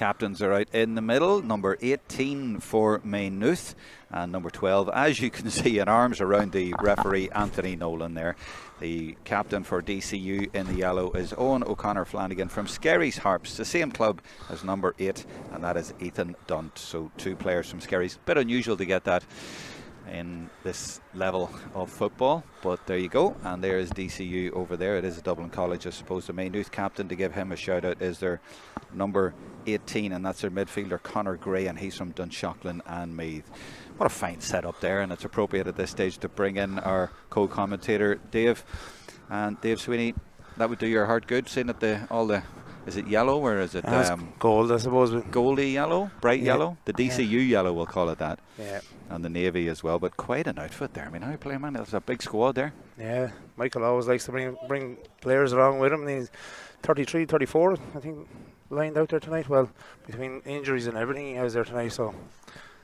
captains are out in the middle. Number 18 for Maynooth and number 12, as you can see, in arms around the referee Anthony Nolan there. The captain for DCU in the yellow is Owen O'Connor Flanagan from Skerries Harps, the same club as number 8, and that is Ethan Dunt. So 2 players from Skerries. Bit unusual to get that in this level of football, but there you go. And there is DCU over there. It is a Dublin College, I suppose. The Maynooth captain, to give him a shout out, is their number 18, and that's their midfielder Conor Gray, and he's from Dunshaughlin and Meath. What a fine setup there, and it's appropriate at this stage to bring in our co-commentator Dave. And Dave Sweeney, that would do your heart good, seeing that all the is it yellow or is it gold, I suppose? Goldy yellow, bright yellow, the DCU yellow, we'll call it that. Yeah. And the navy as well, but quite an outfit there. I mean, how you play, man? There's a big squad there. Yeah, Michael always likes to bring players along with him. He's 33, 34, I think, lined out there tonight. Well, between injuries and everything, he was there tonight, so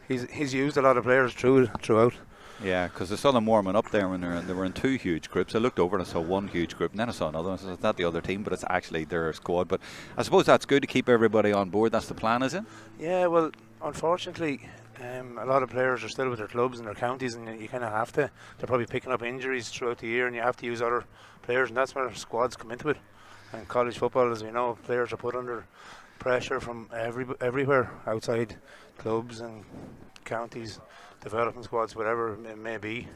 he's used a lot of players throughout. Yeah, because I saw them warming up there when they were in 2 huge groups. I looked over and I saw one huge group, and then I saw another one. So it's not the other team, but it's actually their squad. But I suppose that's good to keep everybody on board. That's the plan, is it? Yeah, well, unfortunately, a lot of players are still with their clubs and their counties, and you kind of have to. They're probably picking up injuries throughout the year, and you have to use other players, and that's where squads come into it. And college football, as we know, players are put under pressure from everywhere outside clubs and counties, development squads, whatever it may be.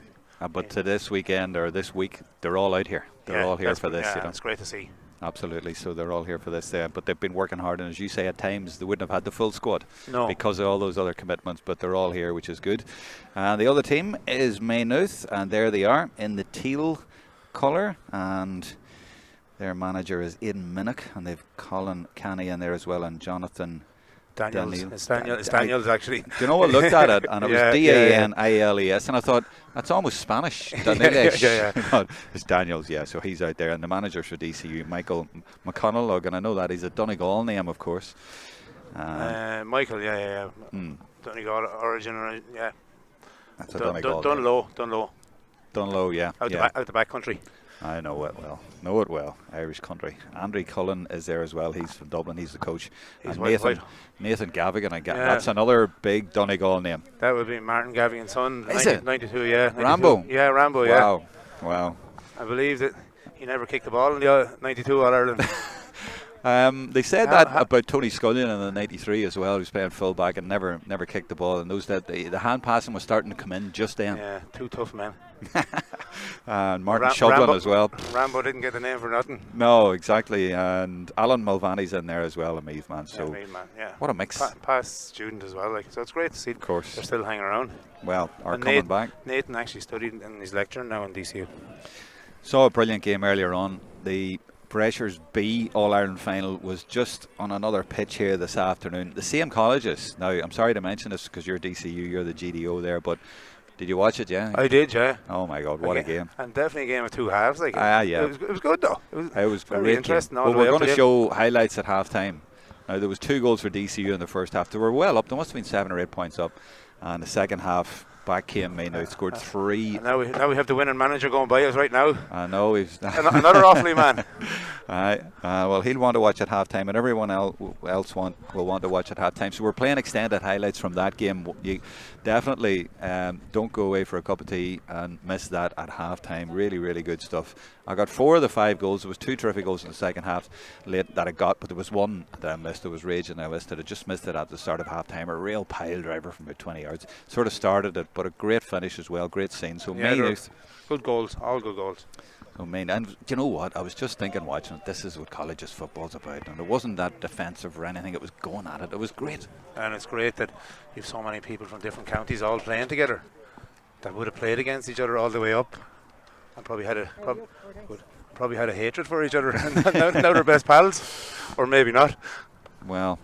But to this weekend or this week, they're all out here. They're all here for this. Yeah, it's great to see. Absolutely, so they're all here for this. But they've been working hard, and as you say, at times they wouldn't have had the full squad because of all those other commitments, but they're all here, which is good. And the other team is Maynooth, and there they are in the teal colour, and their manager is Aidan Minnick, and they've Colin Canny in there as well, and Jonathan Daniels. It's Daniels, actually. Do you know, I looked at it and it was Daniels, and I thought that's almost Spanish. Yeah. It's Daniels, yeah. So he's out there, and the manager's for DCU, Michael McConnell, and I know that he's a Donegal name, of course. Michael, Donegal origin, yeah. That's a Donegal. Dunlow, yeah. Out the back country. I know it well. Irish country. Andrew Cullen is there as well. He's from Dublin. He's the coach. He's Nathan Gavigan. That's another big Donegal name. That would be Martin Gavigan's son. Is it? 92, yeah. 92. Rambo? Yeah, Rambo, yeah. Wow. I believe that he never kicked the ball in the 92 All-Ireland. They said that about Tony Scullion in the 93 as well, who's playing full back and never kicked the ball, and those that the hand passing was starting to come in just then. Yeah, 2 tough men. And Martin Shovlin as well. Rambo didn't get the name for nothing. No, exactly. And Alan Mulvaney's in there as well, a Meath man. So Meath man, yeah. What a mix. Past student as well, so it's great to see. Of course. They're still hanging around. Well, are coming back. Nathan actually studied and he's lecturing now in DCU. Saw a brilliant game earlier on. The Breshers B All-Ireland final was just on another pitch here this afternoon. The same colleges. Now, I'm sorry to mention this because you're DCU, you're the GDO there, but did you watch it, yeah? I did, yeah. Oh my God, what a game. And definitely a game of 2 halves. Yeah. It was good though. It was very great interesting. Well, we're going to show highlights at half time. Now, there was 2 goals for DCU in the first half. They were well up. There must have been 7 or 8 points up. And the second half, back came Maynooth, scored 3. And now we have the winning manager going by us right now. I know. He's another Offaly man. Well, he'll want to watch at half-time, and everyone else will want to watch at half-time. So we're playing extended highlights from that game. You definitely don't go away for a cup of tea and miss that at half-time. Really, really good stuff. I got 4 of the 5 goals. There was 2 terrific goals in the second half late that I got, but there was one that I missed. There was raging. I missed it. I just missed it at the start of half-time. A real pile driver from about 20 yards. Sort of started it, but a great finish as well. Great scene. So Maynooth, good goals. All good goals. So and do you know what? I was just thinking watching it. This is what college's football's about, and it wasn't that defensive or anything. It was going at it. It was great. And it's great that you've so many people from different counties all playing together that would have played against each other all the way up, and probably had a hatred for each other. And now they're best pals, or maybe not. Well,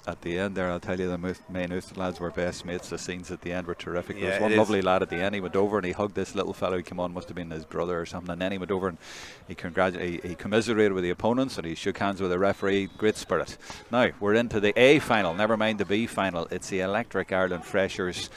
at the end there, I'll tell you, the Maynooth lads were best mates. The scenes at the end were terrific. There was one lovely lad at the end. He went over and he hugged this little fellow who came on, must have been his brother or something, and then he went over and he commiserated with the opponents, and he shook hands with the referee. Great spirit. Now we're into the A final, never mind the B final. It's the Electric Ireland Freshers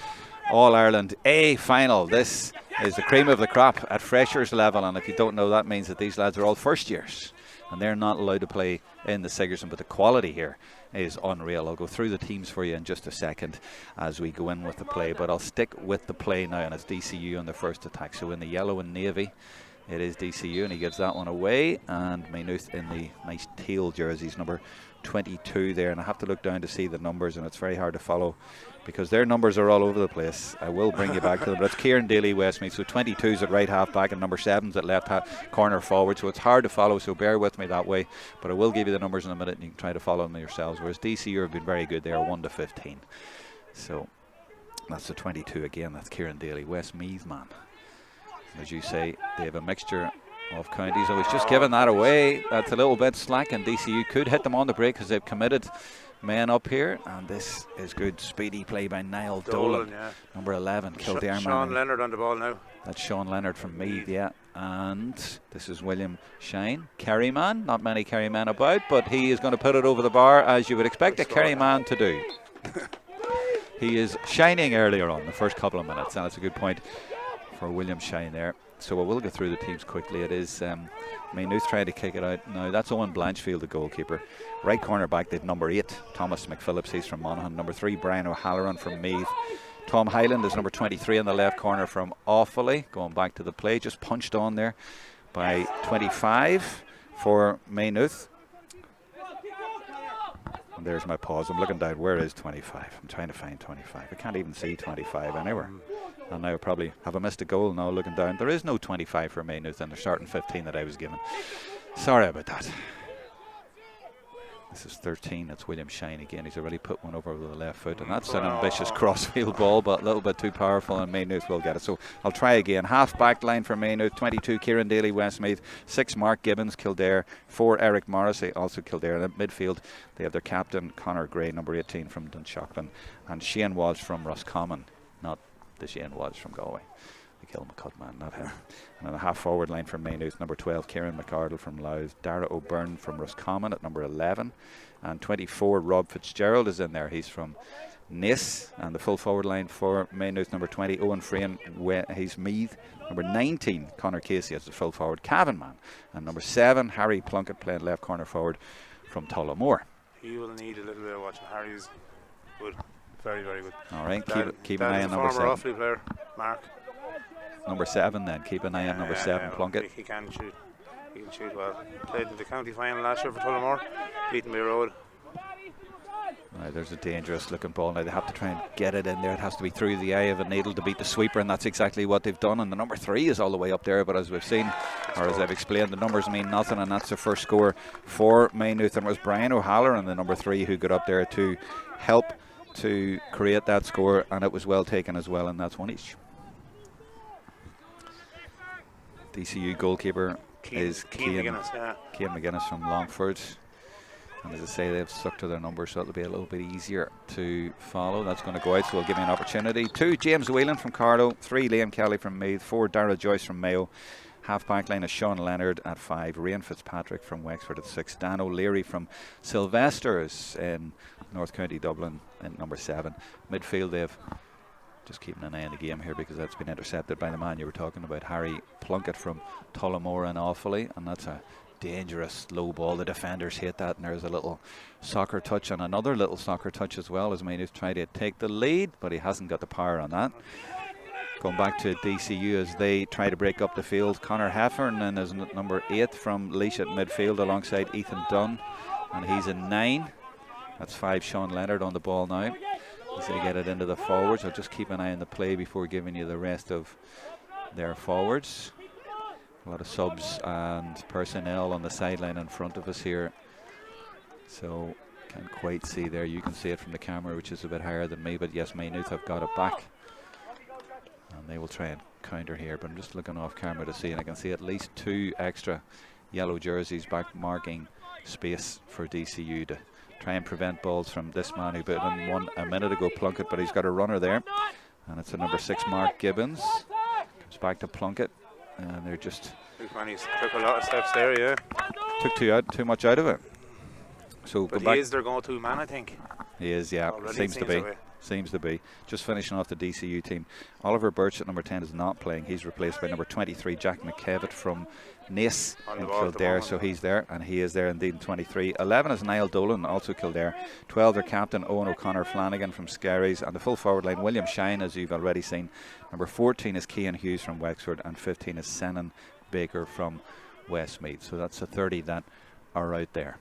All-Ireland A final. This is the cream of the crop at freshers level, and if you don't know, that means that these lads are all first years and they're not allowed to play in the Sigerson, but the quality here is unreal. I'll go through the teams for you in just a second as we go in with the play, but I'll stick with the play now, and it's DCU on the first attack. So in the yellow and navy, it is DCU, and he gives that one away, and Maynooth in the nice teal jerseys, number 22 there, and I have to look down to see the numbers, and it's very hard to follow because their numbers are all over the place. I will bring you back to them, but it's Kieran Daly Westmeath, so 22's at right half back and number 7's at left corner forward, so it's hard to follow, so bear with me that way, but I will give you the numbers in a minute and you can try to follow them yourselves, whereas DCU have been very good. They are 1 to 15, so that's the 22 again. That's Kieran Daly Westmeath, man. As you say, they have a mixture of counties. I was just giving that away. That's a little bit slack, and DCU could hit them on the break because they've committed men up here, and this is good speedy play by Niall Dolan, number 11, Kildare man. Sean Leonard on the ball now. That's Sean Leonard from Meath, yeah. And this is William Shine, Kerry man. Not many Kerry men about, but he is going to put it over the bar as you would expect a Kerry man to do. He is shining earlier on the first couple of minutes, and it's a good point for William Shine there. So we'll go through the teams quickly. It is Maynooth trying to kick it out now. That's Owen Blanchfield, the goalkeeper. Right corner back, they've number 8, Thomas McPhillips, he's from Monaghan. Number 3, Brian O'Halloran from Meath. Tom Hyland is number 23 in the left corner from Offaly. Going back to the play, just punched on there by 25 for Maynooth. And there's my pause. I'm looking down. Where is 25? I'm trying to find 25. I can't even see 25 anywhere. And now probably have I missed a goal now looking down. There is no 25 for Maynooth in the starting 15 that I was given. Sorry about that. This is 13. That's William Shine again. He's already put one over with the left foot, and that's an ambitious crossfield ball, but a little bit too powerful, and Maynooth will get it. So I'll try again. Half back line for Maynooth. 22 Kieran Daly Westmeath, 6 Mark Gibbons Kildare, 4 Eric Morrissey also Kildare. And at midfield they have their captain Conor Gray, number 18 from Dunshaughlin, and Shane Walsh from Roscommon. Not the Shane Walsh from Galway, the Kilmacud man, not him. And on the half forward line for Maynooth, number 12 Kieran McArdle from Louth, Dara O'Byrne from Roscommon at number 11, and 24 Rob Fitzgerald is in there. He's from Naas. And the full forward line for Maynooth, number 20 Owen Frayne, he's Meath. Number 19 Conor Casey as the full forward, Cavan man, and number 7 Harry Plunkett playing left corner forward from Tullamore. He will need a little bit of watching. Harry's good, very very good. All right, keep an eye on number 7. Former Offaly player, Mark. Number 7 then, keep an eye on number 7, Plunkett. He can shoot. He can shoot well. Played in the county final last year for Tullamore, beaten by Road. Right, there's a dangerous looking ball now. They have to try and get it in there. It has to be through the eye of a needle to beat the sweeper, and that's exactly what they've done. And the number 3 is all the way up there, but as we've seen, or as I've explained, the numbers mean nothing, and that's the first score for Maynooth. And it was Brian O'Halloran, the number 3, who got up there to help to create that score, and it was well taken as well, and that's 1 each. DCU goalkeeper is Cian McGuinness from Longford. And as I say, they've stuck to their numbers, so it'll be a little bit easier to follow. That's going to go out, so we'll give you an opportunity. 2 James Whelan from Carlow, 3 Liam Kelly from Meath, 4 Dara Joyce from Mayo. Half back line is Sean Leonard at 5, Rian Fitzpatrick from Wexford at 6, Dan O'Leary from Sylvester's in North County Dublin at number 7. Midfield, they've just keeping an eye on the game here because that's been intercepted by the man you were talking about, Harry Plunkett from Tullamore and Offaly, and that's a dangerous low ball. The defenders hate that, and there's a little soccer touch and another little soccer touch as well as Maynooth try to take the lead, but he hasn't got the power on that. Going back to DCU as they try to break up the field, Conor Heffernan is number 8 from Laois at midfield alongside Ethan Dunn, and he's in 9. That's 5 Sean Leonard on the ball now as they get it into the forwards. I'll just keep an eye on the play before giving you the rest of their forwards. A lot of subs and personnel on the sideline in front of us here, so can't quite see there. You can see it from the camera, which is a bit higher than me, but yes, Maynooth have got it back and they will try and counter here, but I'm just looking off camera to see, and I can see at least 2 extra yellow jerseys back marking space for DCU to try and prevent balls from this man who put in one a minute ago, Plunkett, but he's got a runner there, and it's a number 6 Mark Gibbons. Comes back to Plunkett, and they're just took a lot of steps there, yeah. Took too much out of it. So but he is their go-to man, I think. He is, yeah. Seems to be. Seems to be. Just finishing off the DCU team. Oliver Birch at number 10 is not playing. He's replaced by number 23, Jack McKevitt from Naas in Kildare. So he's there, and he is there indeed in 23. 11 is Niall Dolan, also Kildare. 12, their captain, Owen O'Connor Flanagan from Skerries. And the full forward line, William Shine, as you've already seen. Number 14 is Cian Hughes from Wexford, and 15 is Senan Baker from Westmeath. So that's the 30 that are out there.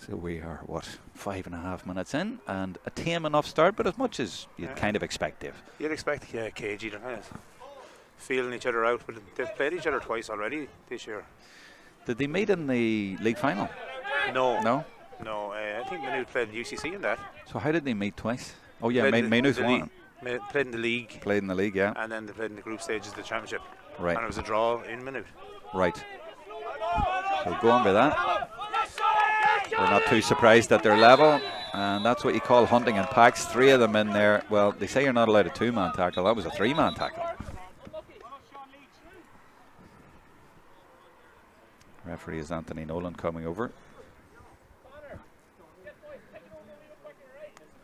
So we are, 5.5 minutes in, and a tame enough start, but as much as you'd kind of expect, Dave. You'd expect KG, they're kind of feeling each other out, but they've played each other twice already this year. Did they meet in the league final? No. No? No, I think Maynooth played UCC in that. So how did they meet twice? Oh yeah, Maynooth won. Played in the league. Played in the league, yeah. And then they played in the group stages of the championship. Right. And it was a draw in Maynooth. Right. So go on by that. We're not too surprised at their level, and that's what you call hunting in packs. 3 of them in there. Well, they say you're not allowed a 2-man tackle. That was a 3-man tackle. Referee is Anthony Nolan coming over.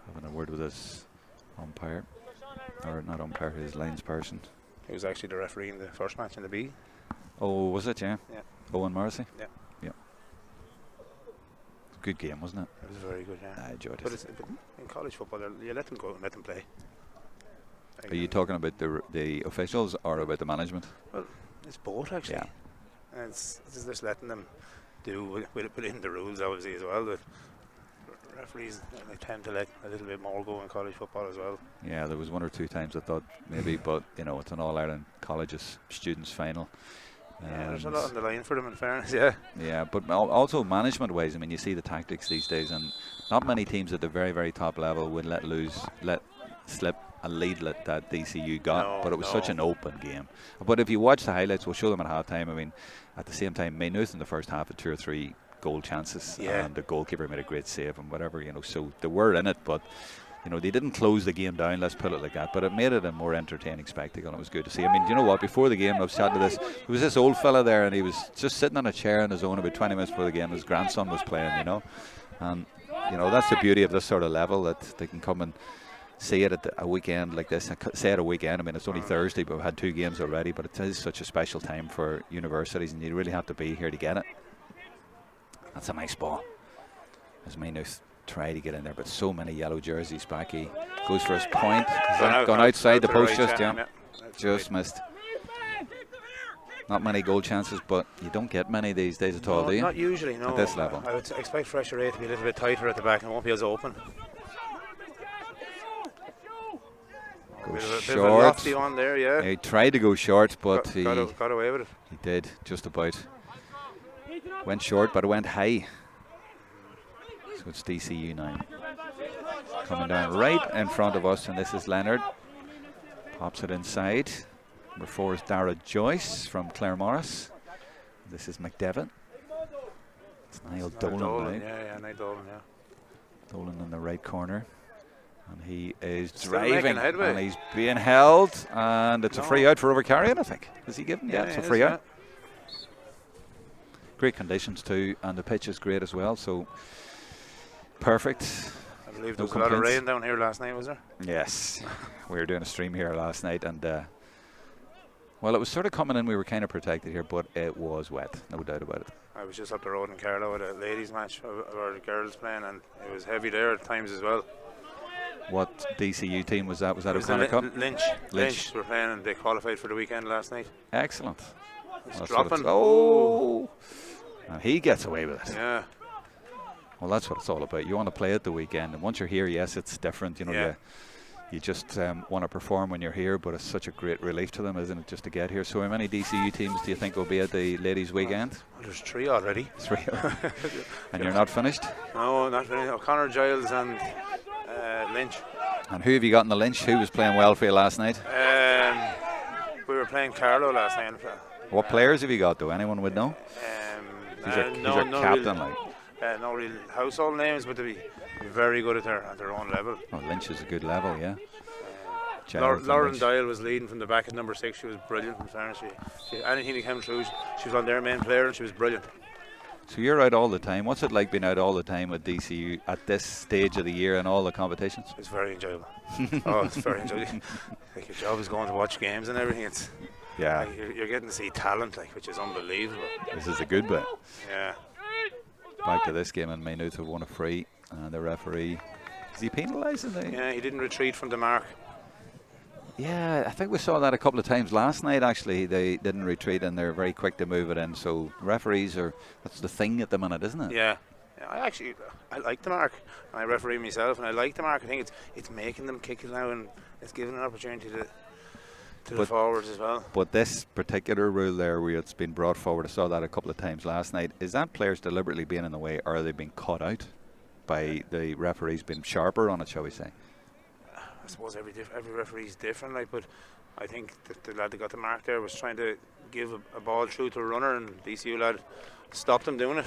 Having a word with his umpire. Or not umpire, his lines person. He was actually the referee in the first match in the B. Oh, was it? Yeah. Owen Morrissey? Yeah. Good game, wasn't it? It was very good, yeah. I enjoyed it. But in college football, you let them go and let them play. Are you talking about the officials or about the management? Well, it's both, actually. Yeah. And it's just letting them do within the rules, obviously, as well. But referees, they tend to let a little bit more go in college football as well. Yeah, there was 1 or 2 times I thought maybe, but it's an All-Ireland colleges students final. Yeah, there's a lot on the line for them, in fairness, yeah. Yeah, but also management-wise, I mean, you see the tactics these days, and not many teams at the very, very top level would let slip a lead that DCU got, but it was such an open game. But if you watch the highlights, we'll show them at half-time. I mean, at the same time, Maynooth in the first half had 2 or 3 goal chances, and the goalkeeper made a great save and whatever, so they were in it, but they didn't close the game down, let's put it like that, but it made it a more entertaining spectacle, and it was good to see. I mean, you know what, before the game I was chatting to there was this old fella there, and he was just sitting on a chair on his own about 20 minutes before the game. His grandson was playing, and that's the beauty of this sort of level, that they can come and see it at a weekend like this. I say at a weekend, I mean, it's only Thursday, but we've had 2 games already, but it is such a special time for universities, and you really have to be here to get it. That's a nice ball, as Maynooth try to get in there, but so many yellow jerseys back. He goes for his point. Is that gone outside the post? Just missed. Not many goal chances, but you don't get many these days at all, do you? Not usually, no. At this level. I would expect Fresher A to be a little bit tighter at the back and won't be as open. Go short. Bit of a lofty on there, yeah. He tried to go short, but he got away with it. He did, just about. Went short, but it went high. So it's DCU now. Coming down right in front of us, and this is Leonard. Pops it inside. Number 4 is Dara Joyce from Claremorris. This is McDevitt. It's Niall Dolan now. Yeah, Niall Dolan, yeah. Dolan in the right corner. And he is Still driving, and he's being held, and it's a free out for overcarrying, I think. Is he given? Yeah, it's a free out. Great conditions too, and the pitch is great as well, so perfect. I believe there was a lot of rain down here last night, was there? Yes. We were doing a stream here last night, and well, it was sort of coming in, we were kind of protected here, but it was wet, no doubt about it. I was just up the road in Carlow at a ladies match where the girls playing, and it was heavy there at times as well. What DCU team was that? Was that O'Connor Cup? Lynch were playing, and they qualified for the weekend last night. Excellent. It's dropping. Oh, and he gets away with it. Yeah. Well, that's what it's all about. You want to play at the weekend, and once you're here, yes, it's different. You just want to perform when you're here, but it's such a great relief to them, isn't it, just to get here? So how many DCU teams do you think will be at the ladies' weekend? Well, there's 3 already. 3. And you're not finished? No, not finished. O'Connor, Giles and Lynch. And who have you got in the Lynch? Who was playing well for you last night? We were playing Carlow last night. What players have you got, though? Anyone would know? He's your captain, like. No real household names, but to be very good at their own level. Oh, Lynch is a good level, yeah. Lauren Dial was leading from the back at number 6. She was brilliant from fairness. Anything that came through, she was on their main player, and she was brilliant. So you're out all the time. What's it like being out all the time with DCU at this stage of the year and all the competitions? It's very enjoyable. Oh, it's very enjoyable. Like, your job is going to watch games and everything. It's like, you're getting to see talent, like, which is unbelievable. This is a good bit. Yeah. Back to this game, and Maynooth have won a free, and the referee, is he penalising? Yeah, he didn't retreat from the mark. Yeah, I think we saw that a couple of times last night, actually. They didn't retreat, and they're very quick to move it in. So referees that's the thing at the minute, isn't it? Yeah. I like the mark. I referee myself, and I like the mark. I think it's making them kick it now, and it's giving an opportunity to the forwards as well. But this particular rule there, where it's been brought forward, I saw that a couple of times last night. Is that players deliberately being in the way, or are they being caught out by the referees being sharper on it, shall we say? I suppose every referee is different, like, but I think the lad that got the mark there was trying to give a ball through to a runner, and the DCU lad stopped him doing it.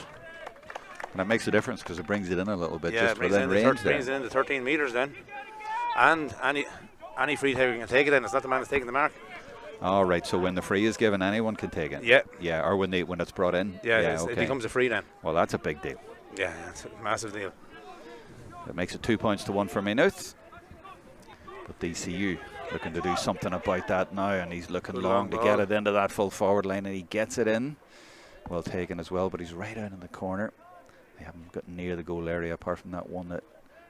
And it makes a difference because it brings it in a little bit, yeah, just within range there. Brings it in the 13 metres then. And any free taker can take it in. It's not the man that's taking the mark. All right, so when the free is given, anyone can take it? Yeah. Yeah, or when it's brought in? Yeah, okay. It becomes a free then. Well, that's a big deal. Yeah, it's a massive deal. It makes it 2 points to 1 for Maynooth. But DCU looking to do something about that now, and he's looking long to get it into that full forward line, and he gets it in. Well taken as well, but he's right out in the corner. They haven't gotten near the goal area apart from that one that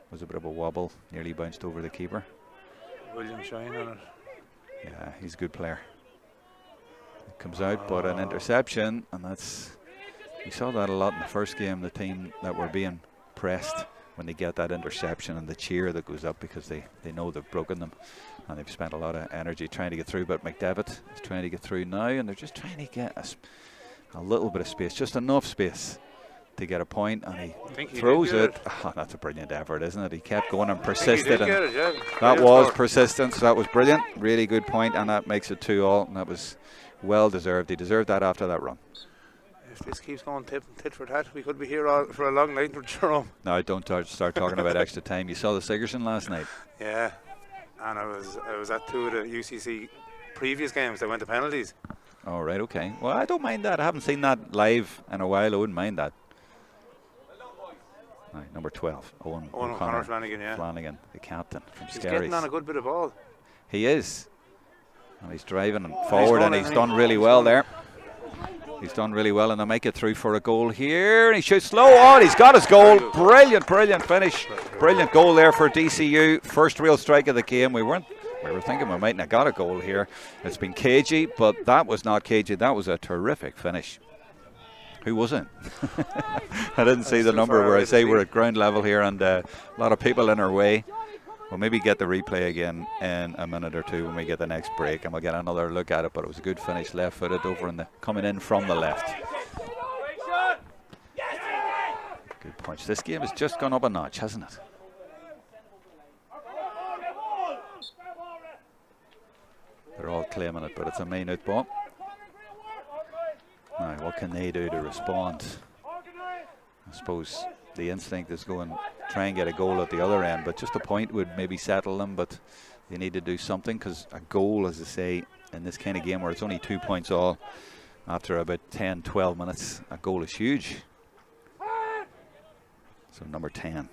was a bit of a wobble, nearly bounced over the keeper. William Shine on it. Yeah, he's a good player. It comes out, but an interception, and we saw that a lot in the first game, the team that were being pressed when they get that interception and the cheer that goes up because they know they've broken them, and they've spent a lot of energy trying to get through. But McDevitt is trying to get through now, and they're just trying to get a little bit of space, just enough space to get a point, and he throws it. Oh, that's a brilliant effort, isn't it? He kept going and persisted, and that was persistence. That was brilliant, really good point, and that makes it 2-2, and that was well deserved. He deserved that after that run. If this keeps going tit for tat, we could be here for a long night with Jerome. No, don't start talking about extra time. You saw the Sigerson last night. Yeah, and I was at 2 of the UCC previous games. They went to penalties. All right, okay. Well, I don't mind that. I haven't seen that live in a while. I wouldn't mind that. Right, number 12, Owen O'Connor Flanagan, yeah. Flanagan, the captain from Skerries. He's getting on a good bit of ball. He is. And he's driving forward, and he's done really well there. He's done really well, and they make it through for a goal here. And he shoots slow on. He's got his goal. Brilliant finish. Brilliant goal there for DCU. First real strike of the game. We were thinking we mightn't have got a goal here. It's been cagey, but that was not cagey. That was a terrific finish. Who was it? I didn't see the number where I say we're at ground level here, and a lot of people in our way. We'll maybe get the replay again in a minute or two when we get the next break, and we'll get another look at it. But it was a good finish, left-footed over coming in from the left. Good punch. This game has just gone up a notch, hasn't it? They're all claiming it, but it's a Maynooth ball. Now, what can they do to respond? I suppose the instinct is going try and get a goal at the other end, but just a point would maybe settle them. But they need to do something, because a goal, as I say, in this kind of game where it's only 2 points all after about 10-12 minutes, a goal is huge. So number 10.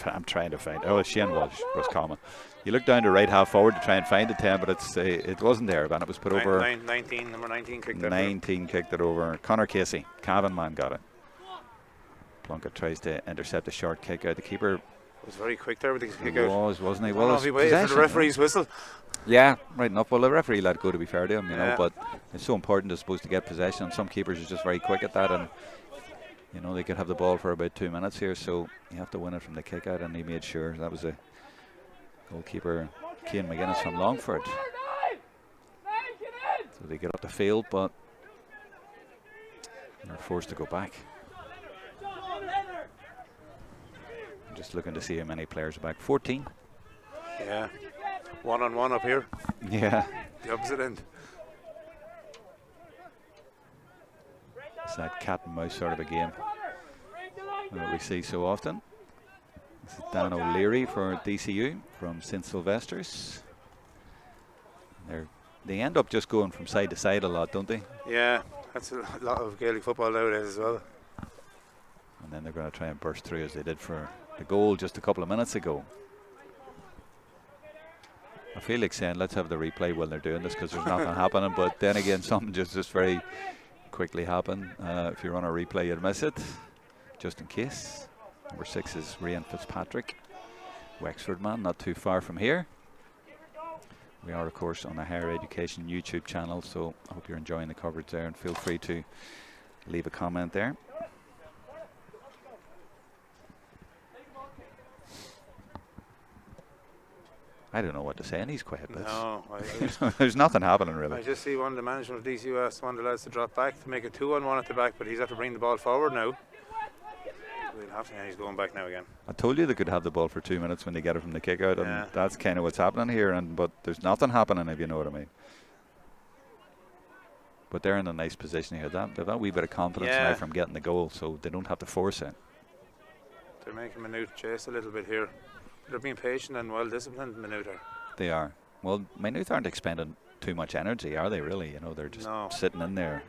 I'm trying to find. Oh, Shane was common. You look down to right half forward to try and find the 10, but it wasn't there, and it was put over. 19, number 19 kicked it. 19 kicked it over. Connor Casey, Cavan man, got it. Plunkett tries to intercept a short kick out. The keeper was very quick there with the kick out. Wasn't he? Well, he waited for the referee's whistle. Yeah, right enough. Well, the referee let go, to be fair to him, you know. But it's so important, I suppose, to get possession. Some keepers are just very quick at that, and you know, they could have the ball for about 2 minutes here, so you have to win it from the kick out, and he made sure. That was a goalkeeper, Cian McGuinness from Longford. So they get up the field, but they're forced to go back. I'm just looking to see how many players are back. 14. Yeah. 1-on-1 up here. Yeah. The opposite end. It's that cat and mouse sort of a game that we see so often. This is Dan O'Leary for DCU from St Sylvester's. They're they end up just going from side to side a lot, don't they? Yeah, that's a lot of Gaelic football nowadays as well. And then they're going to try and burst through as they did for the goal just a couple of minutes ago. I feel like saying let's have the replay while they're doing this because there's nothing happening, but then again something just very quickly happened. If you're on a replay you'd miss it, just in case. Number 6 is Rian Fitzpatrick, Wexford man, not too far from here. We are of course on the Higher Education YouTube channel, so I hope you're enjoying the coverage there, and feel free to leave a comment there. I don't know what to say in these quiet bits. No, there's nothing happening really. I just see one of the management of DCU asked one of the lads to drop back to make it 2-on-1 at the back, but he's had to bring the ball forward now. We'll have to, and he's going back now again. I told you they could have the ball for 2 minutes when they get it from the kick out, and that's kind of what's happening here. But there's nothing happening, if you know what I mean. But they're in a nice position here. They've that wee bit of confidence now from getting the goal, so they don't have to force it. They're making Maynooth chase a little bit here. They're being patient and well disciplined, Maynooth are. They are. Well, Maynooth aren't expending too much energy, are they really? You know, they're just sitting in there.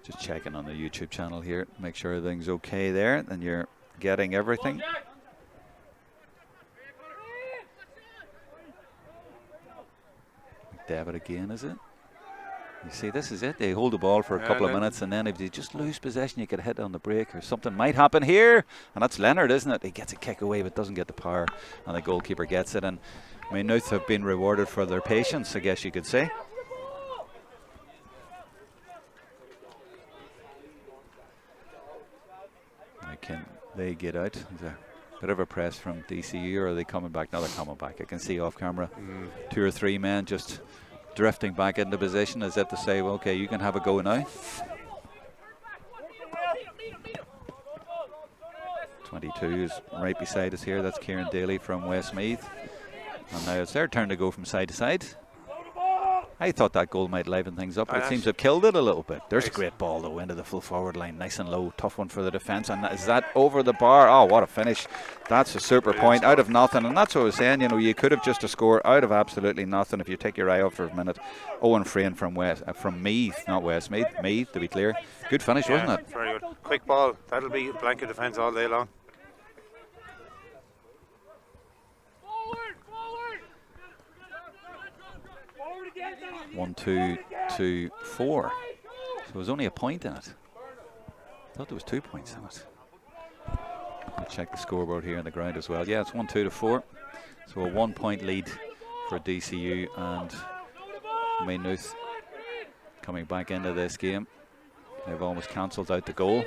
Just checking on the YouTube channel here, make sure everything's okay there, then you're getting everything. McDavid again, is it? You see, this is it. They hold the ball for a couple of minutes, and then if they just lose possession, you could hit on the break, or something might happen here. And that's Leonard, isn't it? He gets a kick away, but doesn't get the power, and the goalkeeper gets it. And Maynooth have been rewarded for their patience, I guess you could say. Can they get out? There's a bit of a press from DCU, or are they coming back? No, they're coming back. I can see off camera 2 or 3 men just drifting back into position as if to say, well, okay, you can have a go now. 22 is right beside us here. That's Kieran Daly from Westmeath. And now it's their turn to go from side to side. I thought that goal might liven things up, but it seems to have killed it a little bit. There's a great ball though into the full forward line, nice and low, tough one for the defence. And is that over the bar? Oh, what a finish. That's a super point out of nothing. And that's what I was saying, you know, you could have just a score out of absolutely nothing if you take your eye off for a minute. Owen Frayne from Meath, not Westmeath, Meath to be clear. Good finish, wasn't it? Very good. Quick ball, that'll be blanket defence all day long. 1, 2, 2, 4. So there was only a point in it. I thought there was 2 points in it. I'll check the scoreboard here on the ground as well. Yeah, it's 1, 2 to 4. So a 1 point lead for DCU, and Maynooth coming back into this game. They've almost cancelled out the goal.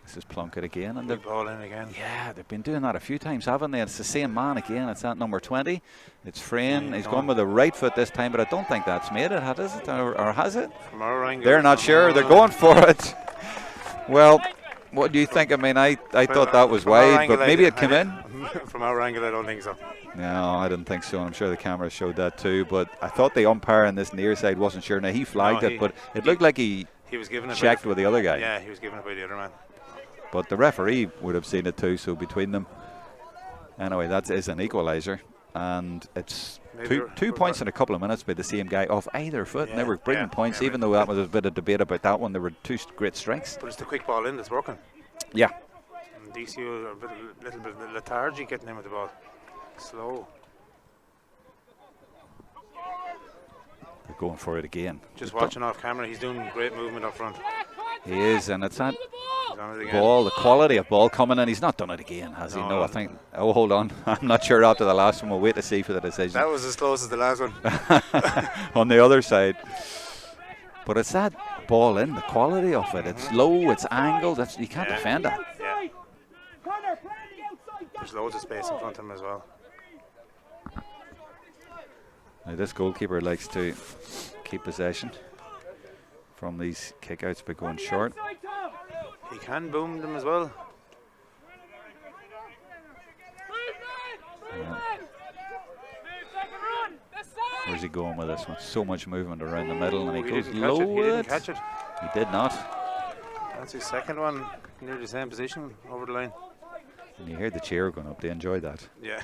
This is Plunkett again, and they've ball in again. Yeah, they've been doing that a few times, haven't they? It's the same man again. It's that number 20. It's Frayne. He's gone with the right foot this time, but I don't think that's made it, has it? Or has it? From our angle, they're not sure. They're going for it. Well, what do you think? I mean, I thought that was wide, but maybe it came in. From our angle, I don't think so. No, I didn't think so. I'm sure the camera showed that too. But I thought the umpire on this near side wasn't sure. Now he flagged it, but it looked like he was giving it checked with the other guy. Yeah, he was giving it by the other man. But the referee would have seen it too, so between them. Anyway, that is an equaliser. And it's two points in a couple of minutes by the same guy off either foot. And they were brilliant points, even though that was a bit of debate about that one. There were 2 great strikes. But it's the quick ball in that's working. Yeah. And DCU are a little bit lethargic getting in with the ball. Slow. They're going for it again. Just watching off camera, he's doing great movement up front. He is, and it's that ball, the quality of ball coming in. He's not done it again, has he? No, I think. Oh, hold on. I'm not sure after the last one. We'll wait to see for the decision. That was as close as the last one. On the other side. But it's that ball in, the quality of it. It's low, it's angled. You can't defend that. Yeah. There's loads of space in front of him as well. Now this goalkeeper likes to keep possession from these kickouts by going short. He can boom them as well. Yeah. Where's he going with this one? So much movement around the middle, and he goes low with it. Catch it. He did not. That's his second one, near the same position over the line. And you hear the cheer going up, they enjoy that. Yeah.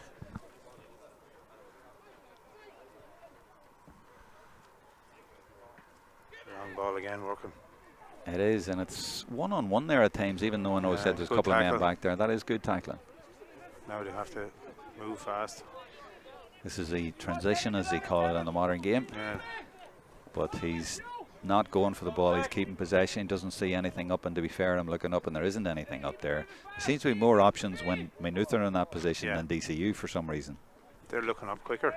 Long ball again working. It is, and it's one-on-one there at times, even though I know said there's a couple of men back there. That is good tackling. Now they have to move fast. This is the transition, as they call it in the modern game. Yeah. But he's not going for the ball. He's keeping possession. He doesn't see anything up, and to be fair, I'm looking up and there isn't anything up there. There seems to be more options when Maynooth are in that position than DCU for some reason. They're looking up quicker.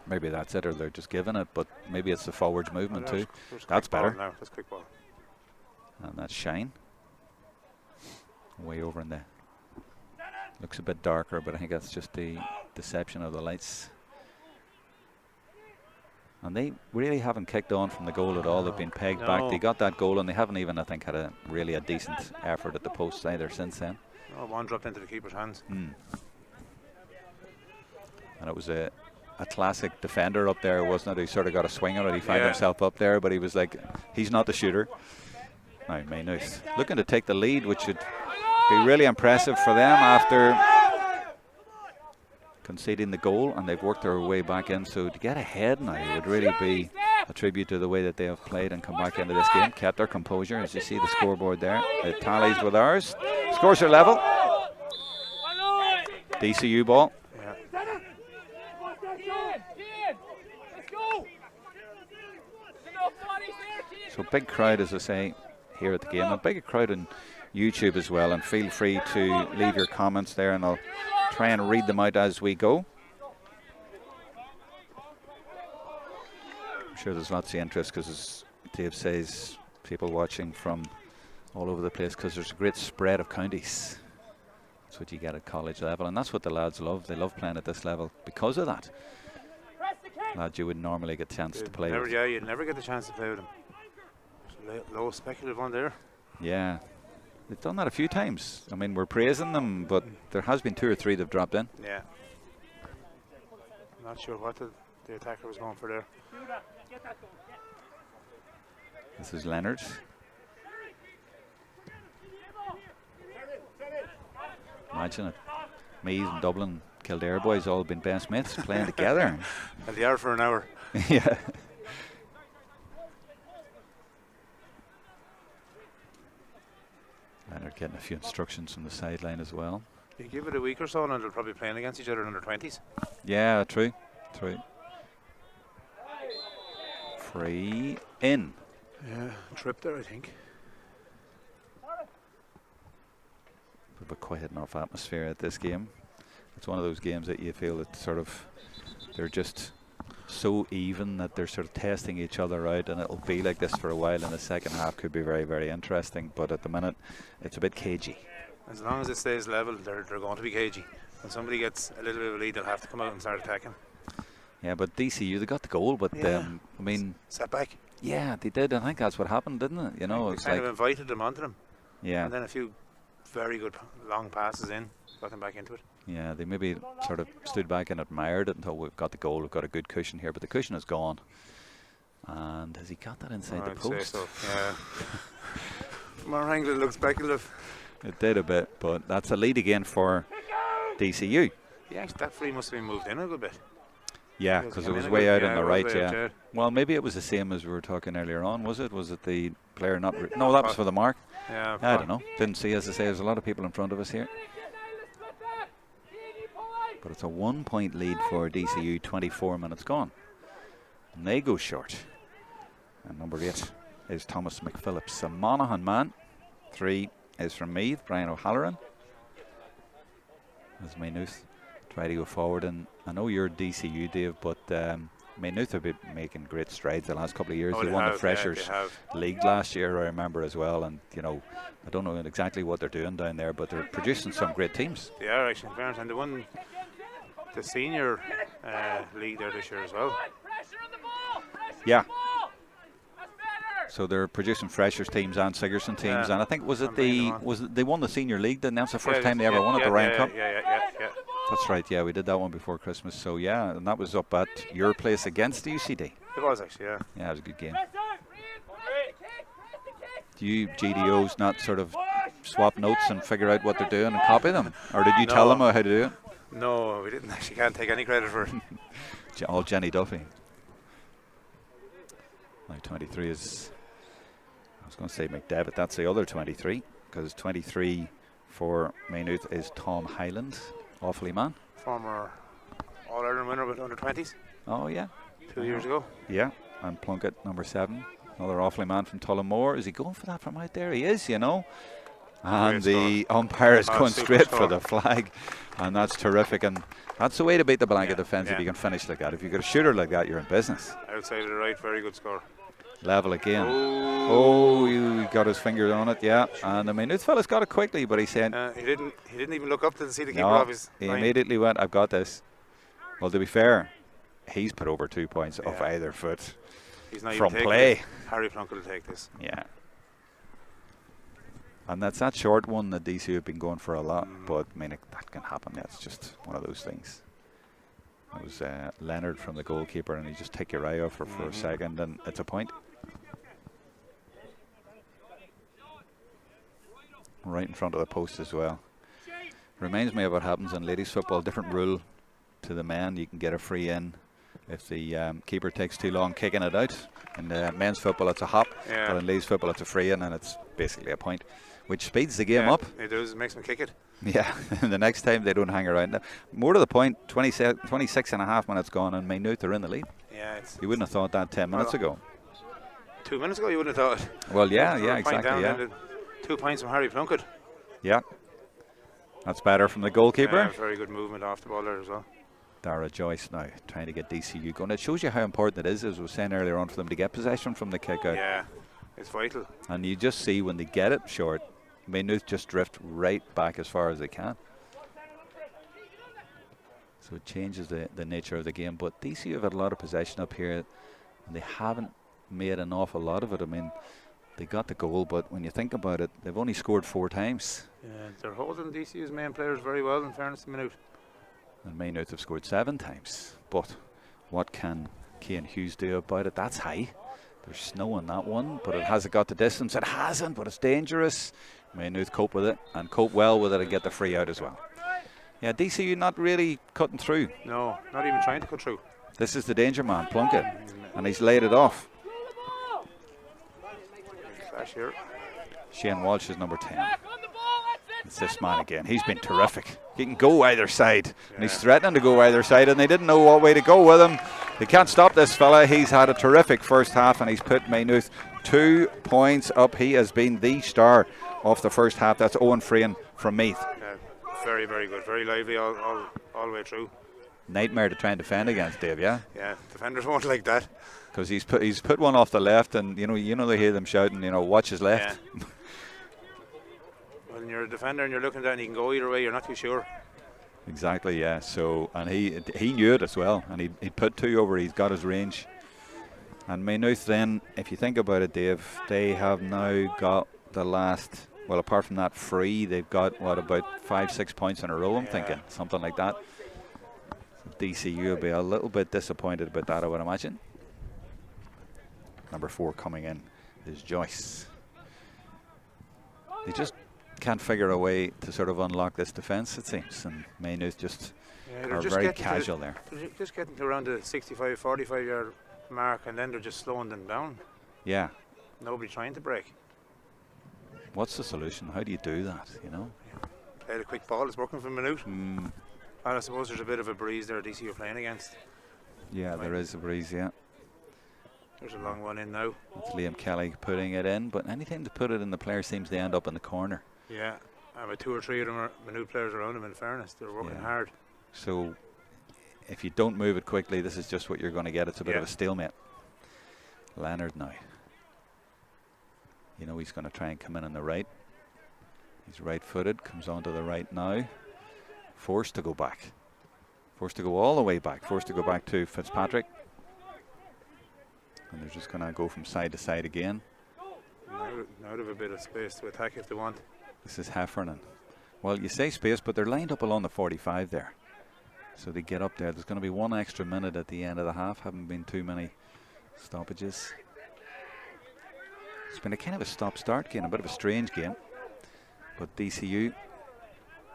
Maybe that's it, or they're just giving it, but maybe it's the forwards movement too. That's better. Now. That's quick ball. And that's Shine. Way over in there. Looks a bit darker, but I think that's just the deception of the lights. And they really haven't kicked on from the goal at all. They've been pegged back. They got that goal, and they haven't even, I think, had a decent effort at the post either since then. Oh, one dropped into the keeper's hands. And it was a classic defender up there, wasn't it? He sort of got a swing on it. He found himself up there, but he was like, he's not the shooter. Now, Maynooth looking to take the lead, which should be really impressive for them after conceding the goal, and they've worked their way back in. So to get ahead now would really be a tribute to the way that they have played and come back into this game. Kept their composure, as you see the scoreboard there. It tallies with ours. Scores are level. DCU ball. So big crowd, as I say, here at the game. A big crowd on YouTube as well, and feel free to leave your comments there, and I'll try and read them out as we go. I'm sure there's lots of interest because, as Dave says, people watching from all over the place because there's a great spread of counties. That's what you get at college level, and that's what the lads love. They love playing at this level because of that. Lads you would normally get a chance to play with. Yeah, you'd never get the chance to play with them. Low speculative one there. Yeah, they've done that a few times. I mean, we're praising them, but there has been 2 or 3 that've dropped in. Yeah. Not sure what the attacker was going for there. This is Leonard. Imagine it. Meath and Dublin, Kildare boys all been best mates playing together. And they are for an hour. Yeah. Leonard getting a few instructions from the sideline as well. You give it a week or so and they'll probably be playing against each other in under 20s. Yeah, true. Free in. Yeah, trip there, I think. Bit of a quiet enough atmosphere at this game. It's one of those games that you feel that sort of they're just so even that they're sort of testing each other out, and it'll be like this for a while, and the second half could be very, very interesting, but at the minute it's a bit cagey. As long as it stays level, they're going to be cagey. When somebody gets a little bit of a lead, they'll have to come out and start attacking. Yeah, but DCU, they got the goal, but I mean, setback. Yeah, they did. I think that's what happened, didn't it? You know, it's kind of invited them onto them. Yeah, and then a few very good long passes in, got them back into it. Yeah, they maybe sort of stood back and admired it until we've got the goal. We've got a good cushion here, but the cushion is gone. And has he got that inside the post? Say so, yeah. From our angle, it looks speculative. It did a bit, but that's a lead again for DCU. Yeah, that free must have been moved in a little bit. Yeah, because it was way out on the right, yeah. Well, maybe it was the same as we were talking earlier on, was it? Was it the player not... no, that was for the mark. Yeah, I don't know. Didn't see, as I say, there's a lot of people in front of us here. But it's a 1-point lead for DCU, 24 minutes gone. And they go short. And number 8 is Thomas McPhillips, a Monaghan man. 3 is from Meath, Brian O'Halloran. As Maynooth try to go forward, and I know you're DCU, Dave, but Maynooth have been making great strides the last couple of years. They won the Freshers League last year, I remember, as well, and you know, I don't know exactly what they're doing down there, but they're producing some great teams. They are actually, and they won the senior league there this year as well. Yeah. So they're producing Freshers teams and Sigerson teams, and I think they won the senior league, didn't they? That's the first time they ever won at the Ryan Cup. Yeah. That's right, yeah, we did that one before Christmas. So yeah, and that was up at your place against the UCD. It was actually, yeah. Yeah, it was a good game. Do you GDOs not sort of swap notes and figure out what they're doing and copy them? Or did you tell them how to do it? No, we didn't. Actually, can't take any credit for it. All Jenny Duffy. Now 23 is, I was going to say McDevitt, that's the other 23, because 23 for Maynooth is Tom Hyland, Awfully man. Former All-Ireland winner with under-20s. Oh, yeah. 2 years ago. Yeah, and Plunkett, number 7. Another Awfully man from Tullamore. Is he going for that from out there? He is, you know. And the umpire is going straight for the flag. And that's terrific. And that's the way to beat the blanket defence if you can finish like that. If you've got a shooter like that, you're in business. Outside of the right, very good score. Level again. Oh, he got his finger on it, yeah. And the Maynooth fella's got it quickly, but he said... he didn't even look up to see the keeper off his he line. immediately went, I've got this. Well, to be fair, he's put over 2 points off either foot. He's not from even play. This. Harry Plunkett will take this. Yeah. And that's that short one that DC have been going for a lot, but I mean, that can happen. That's just one of those things. It was Leonard from the goalkeeper, and he just take your eye off her for a second, and it's a point. Right in front of the post as well. Reminds me of what happens in ladies football. Different rule to the men. You can get a free in if the keeper takes too long kicking it out. In men's football, it's a hop, but in ladies football, it's a free in, and it's basically a point, which speeds the game up. It does. It makes them kick it. Yeah, and the next time they don't hang around. Now, more to the point, 26 and a half minutes gone, and Maynooth are in the lead. Yeah, you wouldn't have thought that 10 minutes ago. 2 minutes ago, you wouldn't have thought. Well, yeah, exactly. Yeah. 2 points from Harry Plunkett. Yeah, that's better from the goalkeeper. Yeah, very good movement off the ball there as well. Dara Joyce now trying to get DCU going. It shows you how important it is, as we were saying earlier on, for them to get possession from the kick out. Yeah, it's vital. And you just see when they get it short, Maynooth just drift right back as far as they can. So it changes the nature of the game. But DCU have had a lot of possession up here, and they haven't made an awful lot of it. I mean, they got the goal, but when you think about it, they've only scored 4 times. Yeah, they're holding DCU's main players very well, in fairness to Maynooth. And Maynooth have scored 7 times. But what can Cian Hughes do about it? That's high. There's snow on that one, but it hasn't got the distance. It hasn't, but it's dangerous. Maynooth cope with it, and cope well with it, and get the free out as well. Yeah, DCU not really cutting through. No, not even trying to cut through. This is the danger man, Plunkett, and he's laid it off. Flash here. Shane Walsh is number 10. It's this man again. He's been terrific. He can go either side, and he's threatening to go either side, and they didn't know what way to go with him. They can't stop this fella. He's had a terrific first half, and he's put Maynooth 2 points up. He has been the star of the first half. That's Owen Freehan from Meath. Very, very good. Very lively all the way through. Nightmare to try and defend against, Dave, yeah? Yeah, defenders won't like that. Because he's put one off the left, and you know they hear them shouting, watch his left. Yeah. When you're a defender and you're looking down, he can go either way. You're not too sure. Exactly, yeah. So, and he knew it as well, and he put 2 over. He's got his range. And Maynooth, then, if you think about it, Dave, they have now got the last. Well, apart from that free, they've got about 5-6 points in a row. I'm thinking something like that. So DCU will be a little bit disappointed about that, I would imagine. Number 4 coming in is Joyce. They just can't figure a way to sort of unlock this defence, it seems, and Maynooth just are very casual there. They're just getting to around the 65, 45 yard mark, and then they're just slowing them down. Yeah. Nobody trying to break. What's the solution? How do you do that, Play the quick ball, it's working for Maynooth. And I suppose there's a bit of a breeze there DC you're playing against. Yeah, there is a breeze, yeah. There's a long one in now. It's Liam Kelly putting it in, but anytime to put it in, the player seems to end up in the corner. Yeah, about 2 or 3 of them are Maynooth players around him, in fairness. They're working hard. So if you don't move it quickly, this is just what you're going to get. It's a bit of a stalemate. Leonard now. He's going to try and come in on the right. He's right-footed, comes onto the right now. Forced to go back. Forced to go all the way back. Forced to go back to Fitzpatrick. And they're just going to go from side to side again. Now they have a bit of space to attack if they want. This is Heffernan. Well, you say space, but they're lined up along the 45 there. So they get up there. There's going to be 1 extra minute at the end of the half. Haven't been too many stoppages. It's been a kind of a stop-start game, a bit of a strange game. But DCU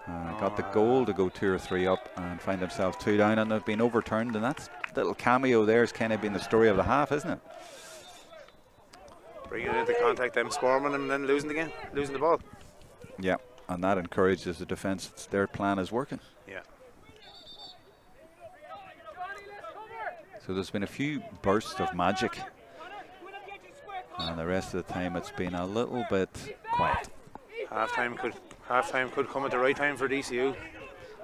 got the goal to go 2 or 3 up and find themselves 2 down, and they've been overturned. And that little cameo there has kind of been the story of the half, isn't it? Bringing it into contact, them swarming and then losing the ball. Yeah, and that encourages the defence. Their plan is working. Yeah. So there's been a few bursts of magic, and the rest of the time it's been a little bit quiet. Half-time could come at the right time for DCU.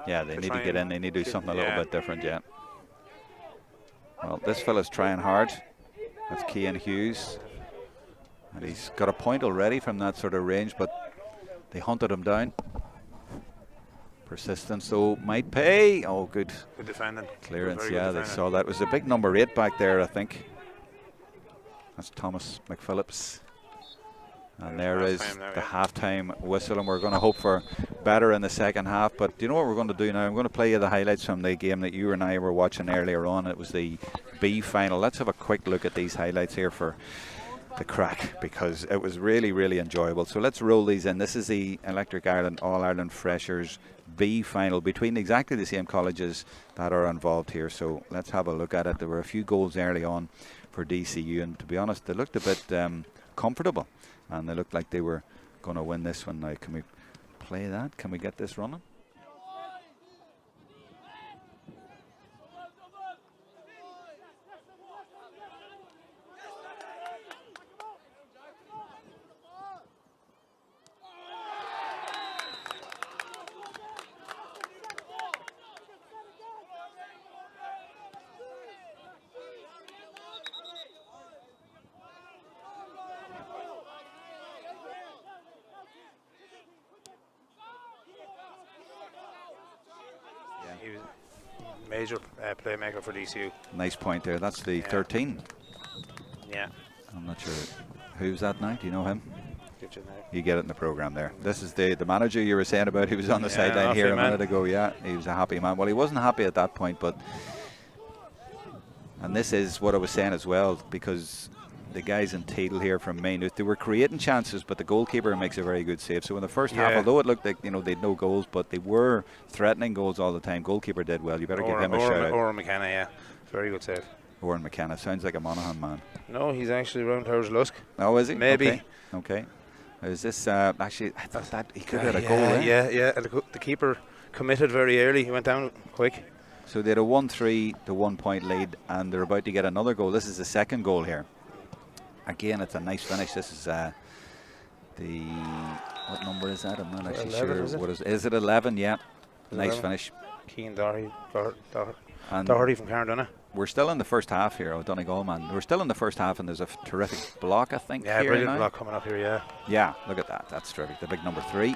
Yeah, they need to get in. They need to do something a little bit different, yeah. Well, this fella's trying hard. That's Cian Hughes. And he's got a point already from that sort of range, but they hunted him down. Persistence, though, might pay. Oh, good. Good defending. Clearance, yeah, they saw that. It was a big number 8 back there, I think. That's Thomas McPhillips. And there is the half-time whistle, and we're going to hope for better in the second half. But do you know what we're going to do now? I'm going to play you the highlights from the game that you and I were watching earlier on. It was the B final. Let's have a quick look at these highlights here for the crack, because it was really, really enjoyable. So let's roll these in. This is the Electric Ireland All-Ireland Freshers B final between exactly the same colleges that are involved here. So let's have a look at it. There were a few goals early on for DCU, and to be honest, they looked a bit comfortable, and they looked like they were going to win this one. Now, can we play that? Can we get this running? He was a major playmaker for DCU. Nice point there. That's the 13. Yeah. I'm not sure who's that now. Do you know him? Get you now. You get it in the programme there. This is the manager you were saying about. He was on the sideline here a minute ago. Yeah, he was a happy man. Well, he wasn't happy at that point, but and this is what I was saying as well, because the guys in Teal here from Maynooth, they were creating chances, but the goalkeeper makes a very good save. So in the first half, although it looked like they'd no goals, but they were threatening goals all the time. Goalkeeper did well. You better give him a shout out. Oran McKenna, yeah, very good save. Oran McKenna sounds like a Monaghan man. No, he's actually around Towers Lusk. Oh, is he? Maybe. Okay. Is this actually? I thought that he could have had a goal. Yeah. The keeper committed very early. He went down quick. So they had a 1-3 to 1 point lead, and they're about to get another goal. This is the second goal here. Again, it's a nice finish. This is what number is that? I'm not actually 11, sure. Is it? What is it? 11? Yeah. 11. Nice finish. Cian Doherty from Carndonagh. We're still in the first half here. Donegal, man. We're still in the first half, and there's a terrific block, I think. Yeah, here brilliant now. block coming up here. Yeah. Yeah, look at that. That's terrific. The big number 3.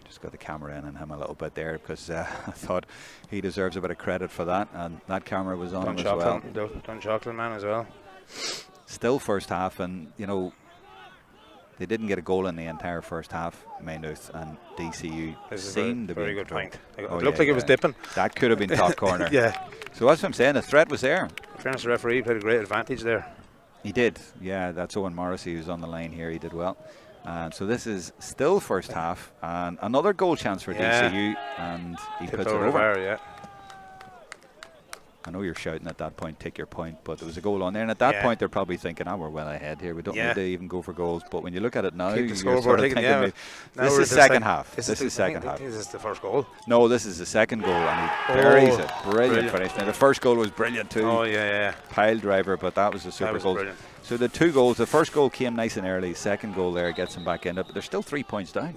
Just got the camera in on him a little bit there, because I thought he deserves a bit of credit for that, and that camera was on him as well. Dóchas man as well. Still first half, and they didn't get a goal in the entire first half, Maynooth, and DCU seemed to be very good point. It Oh, looked like it was dipping. That could have been top corner. Yeah. So that's what I'm saying. The threat was there. In fairness, the referee played a great advantage there. He did. Yeah, that's Owen Morrissey who's on the line here. He did well. And so this is still first half, and another goal chance for DCU, and he puts it over. Yeah. I know you're shouting at that point, take your point, but there was a goal on there, and at that point they're probably thinking, we're well ahead here, we don't need to even go for goals. But when you look at it now, you're sort of thinking, this is second half. This is second half. This is the first goal. No, this is the second goal, and he buries it. Brilliant finish. Now the first goal was brilliant too. Oh yeah. Pile driver, but that was a super goal. Brilliant. So the 2 goals, the first goal came nice and early, second goal there gets them back in it, but they're still 3 points down.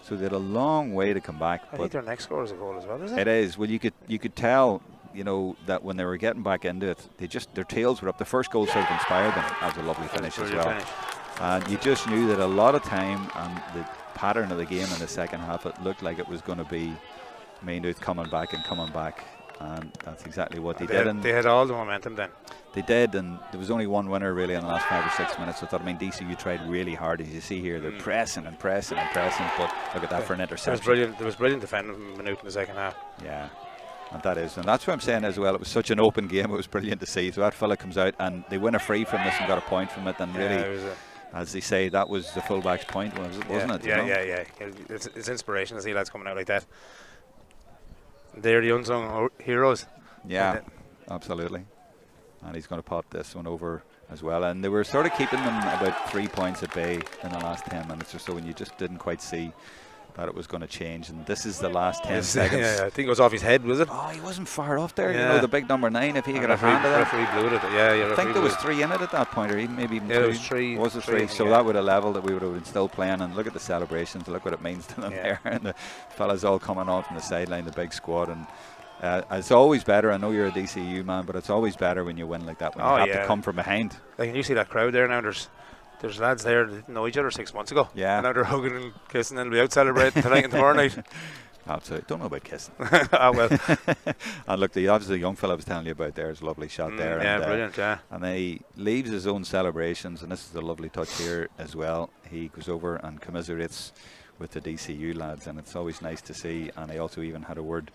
So they had a long way to come back. I think their next score is a goal as well, is it? It is. Well, you could tell, that when they were getting back into it, their tails were up. The first goal sort of inspired them. That was a lovely finish as well. And you just knew that a lot of time and the pattern of the game in the second half, it looked like it was going to be Maynooth coming back, and that's exactly what they did. They had all the momentum then. They did, and there was only one winner really in the last 5 or 6 minutes. So I thought, DCU tried really hard, as you see here. They're pressing, but look at that for an interception. There was brilliant defending from Maynooth in the second half. Yeah. And that is, and that's what I'm saying as well. It was such an open game. It was brilliant to see. So that fella comes out and they win a free from this and got a point from it. And really, as they say, that was the fullback's point, wasn't it? Yeah. It's inspiration to see lads coming out like that. They're the unsung heroes. Yeah, absolutely. And he's going to pop this one over as well. And they were sort of keeping them about 3 points at bay in the last 10 minutes or so, and you just didn't quite see that it was going to change. And this is the last 10 seconds. Yeah, I think it was off his head, was it? Oh, he wasn't far off there. You know, the big number 9, if he could have handed it. Referee blew it. Yeah, I think there was 3 in it at that point, or maybe even 2. It was 3. Was it 3? So that would have levelled it. We would have been still playing. And look at the celebrations. Look what it means to them there. And the fellas all coming on from the sideline, the big squad. And it's always better. I know you're a DCU man, but it's always better when you win like that, when you have to come from behind. Like, can you see that crowd there now? There's lads there that didn't know each other 6 months ago. Yeah. And now they're hugging and kissing and they'll be out celebrating tonight and tomorrow night. Absolutely. Don't know about kissing. Oh, well. And look, obviously the young fella I was telling you about there is a lovely shot there. Yeah, and, brilliant, yeah. And he leaves his own celebrations, and this is a lovely touch here as well. He goes over and commiserates with the DCU lads, and it's always nice to see. And he also even had a word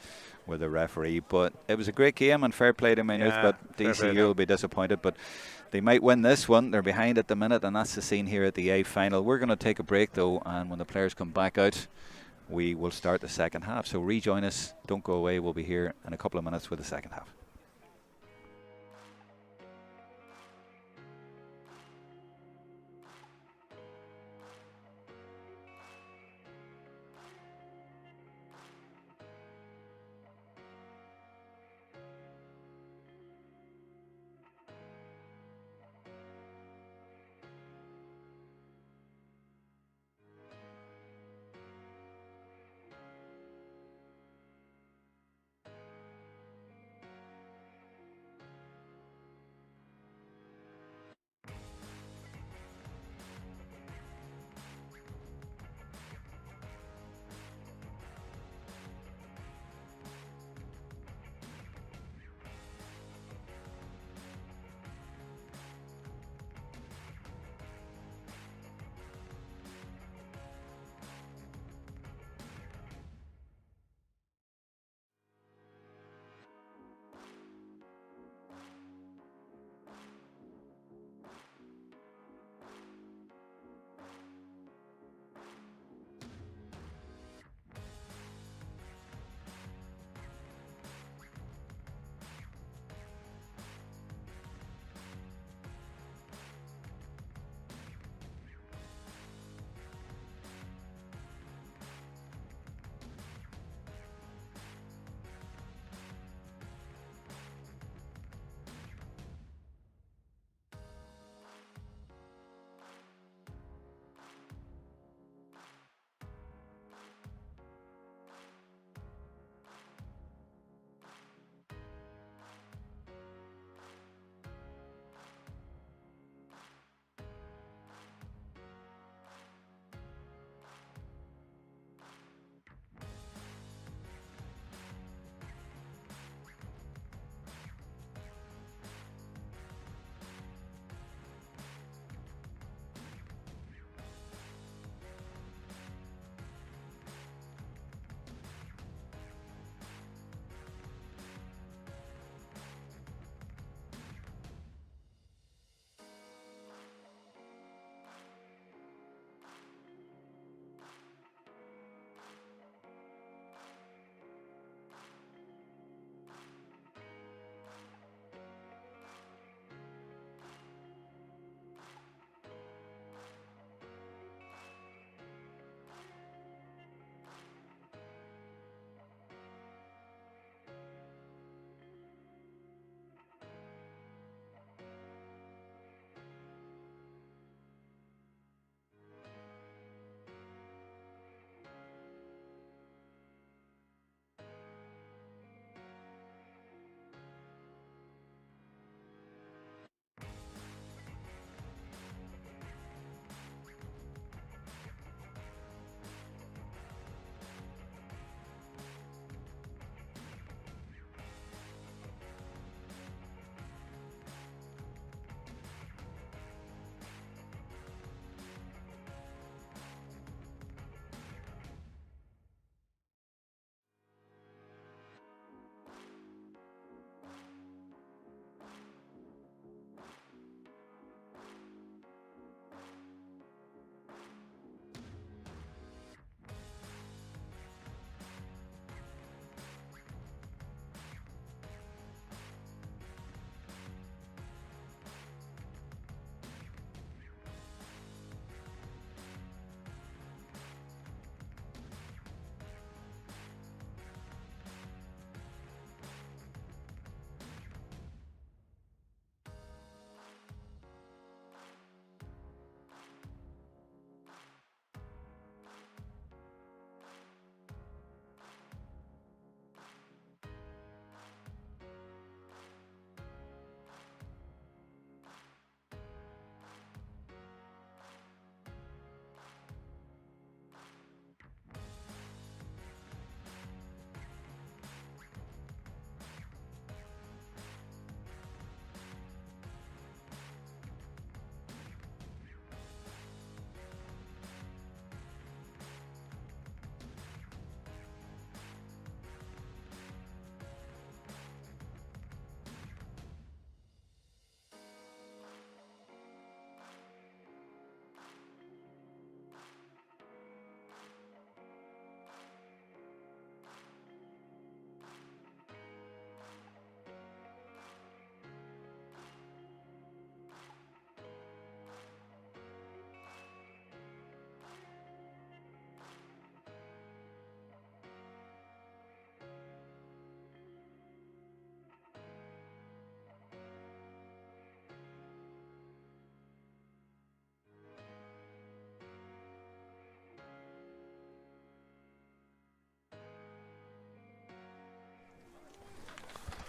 with the referee. But it was a great game, and fair play to Maynooth, but DCU will be disappointed. But they might win this one. They're behind at the minute, and that's the scene here at the A final. We're going to take a break though, and when the players come back out, we will start the second half. So rejoin us. Don't go away. We'll be here in a couple of minutes with the second half.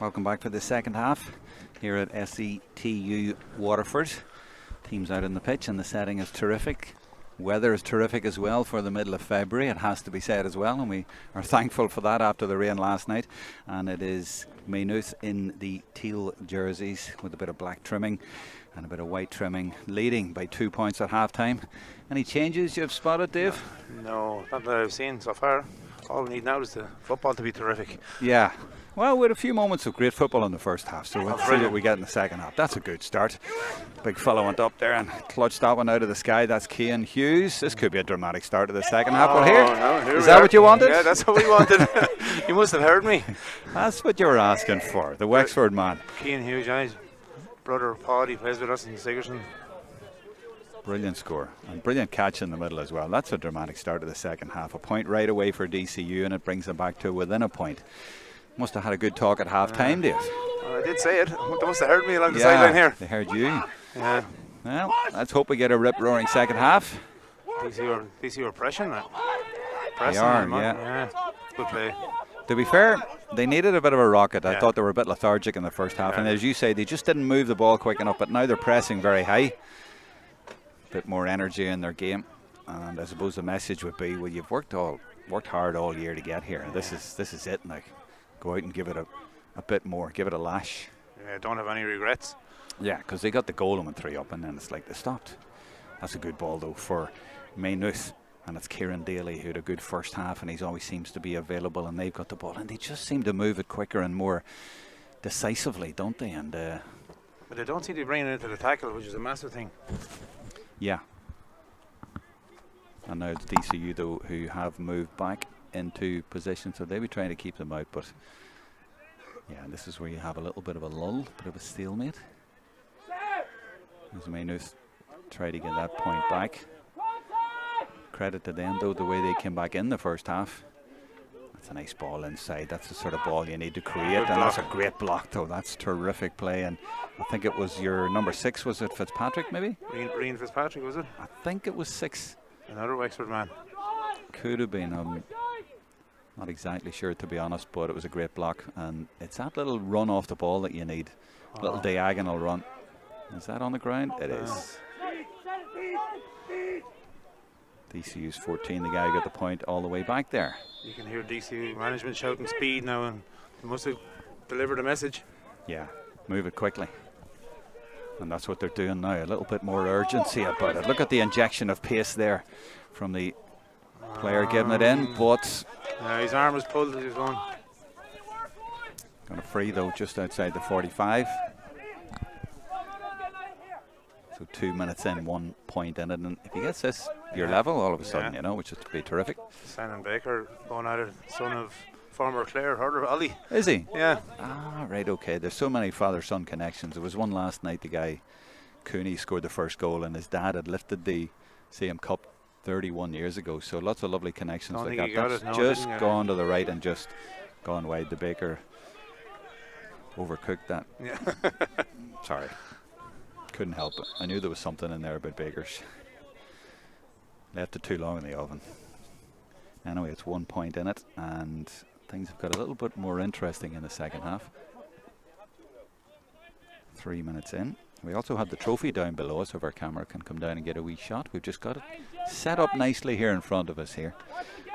Welcome back for the second half here at SETU Waterford. Teams out on the pitch and the setting is terrific. Weather is terrific as well for the middle of February, it has to be said as well, and we are thankful for that after the rain last night. And it is Maynooth in the teal jerseys with a bit of black trimming and a bit of white trimming, leading by 2 points at half time. Any changes you've spotted, Dave? No, not that I've seen so far. All we need now is the football to be terrific. Yeah. Well, we had a few moments of great football in the first half, so we'll see what we get in the second half. That's a good start. Big fellow went up there and clutched that one out of the sky. That's Cian Hughes. This could be a dramatic start to the second half. Well, here is that what you wanted? Yeah, that's what we wanted. You must have heard me. That's what you were asking for, the Wexford man. Cian Hughes, his brother Paul, he plays with us in Sigerson. Brilliant score and brilliant catch in the middle as well. That's a dramatic start to the second half. A point right away for DCU, and it brings them back to within a point. Must have had a good talk at half time, Dave. Well, I did say it. They must have heard me along the sideline here. They heard you. Yeah. Well, let's hope we get a rip-roaring second half. DC are pressing that. They are, yeah. Good play. To be fair, they needed a bit of a rocket. I Yeah. thought they were a bit lethargic in the first half, and as you say, they just didn't move the ball quick enough, but now they're pressing very high. Bit more energy in their game, and I suppose the message would be, well, you've worked hard all year to get here. This is it. Like, go out and give it a bit more, give it a lash. Yeah, don't have any regrets. Yeah, because they got the goal and went 3 up, and then it's like they stopped. That's a good ball though for Maynooth, and it's Kieran Daly who had a good first half, and he always seems to be available, and they've got the ball, and they just seem to move it quicker and more decisively, don't they? And but they don't seem to be bringing it into the tackle, which is a massive thing. yeah. And now it's DCU though who have moved back into position, so they'll be trying to keep them out, but yeah, this is where you have a little bit of a lull, bit of a stalemate. As Maynooth try to get that point back. Credit to them though, the way they came back in the first half. That's a nice ball inside. That's the sort of ball you need to create, and that's a great block though. That's terrific play, and I think it was your number 6, was it Fitzpatrick maybe? Reen Fitzpatrick, was it? I think it was 6. Another Wexford man. Could have been. Not exactly sure, to be honest, but it was a great block, and it's that little run off the ball that you need. Little diagonal run. Is that on the ground? It is. DCU's 14, the guy who got the point all the way back there. You can hear DCU management shouting speed now, and they must have delivered a message. Yeah, move it quickly. And that's what they're doing now, a little bit more urgency about it. Look at the injection of pace there from the player giving it in, but his arm was pulled as he was going. Got a free though just outside the 45. So 2 minutes in, 1 point in it, and if he gets this, you're level all of a sudden, you know, which would be terrific. Simon Baker going at it, son of former Clare hurler Ollie. Is he? Yeah. Ah, right, okay. There's so many father-son connections. There was one last night, the guy, Cooney, scored the first goal, and his dad had lifted the CM Cup 31 years ago, so lots of lovely connections like that. That's just gone to the right and just gone wide. The Baker overcooked that. Yeah. Sorry. Couldn't help it. I knew there was something in there about Bakers. Left it too long in the oven. Anyway, it's 1 point in it, and things have got a little bit more interesting in the second half. 3 minutes in. We also have the trophy down below us, if our camera can come down and get a wee shot. We've just got it set up nicely here in front of us here.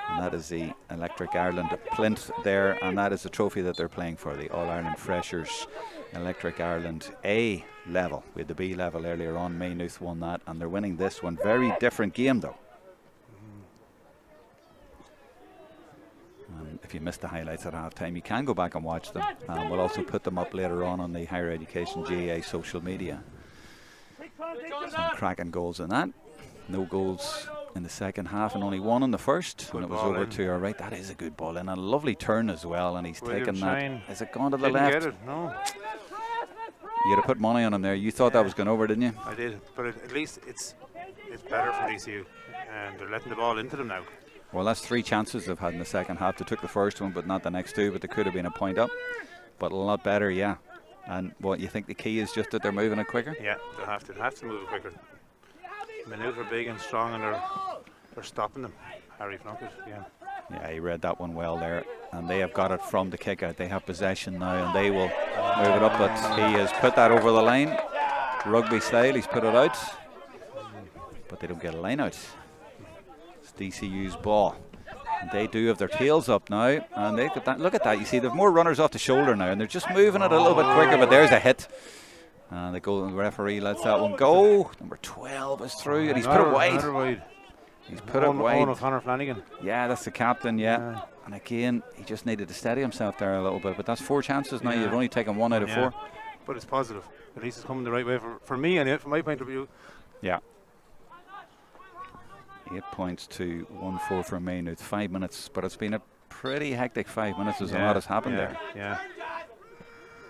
And that is the Electric Ireland plinth there, and that is the trophy that they're playing for, the All-Ireland Freshers Electric Ireland A level. We had the B level earlier on. Maynooth won that, and they're winning this one. Very different game though. If you missed the highlights at half-time, you can go back and watch them. We'll also put them up later on the Higher Education GAA social media. Some cracking goals in that. No goals in the second half and only one in the first. When it was over to our right. That is a good ball in. And a lovely turn as well. And he's taken that. Has it gone to the left? Get it, no. You had to put money on him there. You thought that was going over, didn't you? I did. But at least it's better for DCU. And they're letting the ball into them now. Well, that's 3 chances they've had in the second half. They took the first one, but not the next 2. But they could have been a point up. But a lot better, yeah. And what you think the key is just that they're moving it quicker? Yeah, they have to move it quicker. Maynooth are big and strong, and they're stopping them. Harry Plunkett, yeah. Yeah, he read that one well there. And they have got it from the kick out. They have possession now and they will move it up. But he has put that over the line. Rugby style, he's put it out. But they don't get a line out. It's DCU's ball. And they do have their tails up now. And they got that. Look at that. You see, they've more runners off the shoulder now. And they're just moving it a little bit quicker. But there's a hit. And the goal referee lets that one go. Number 12 is through. And he's put it wide. He's put it wide. O'Connor Flanagan. Yeah, that's the captain, yeah. And again, he just needed to steady himself there a little bit. But that's 4 chances now. You've only taken 1 out of 4. But it's positive. At least it's coming the right way for me and from my point of view. Yeah. 8 points to 1-4 for Maynooth. 5 minutes, but it's been a pretty hectic 5 minutes as a lot has happened there. Yeah.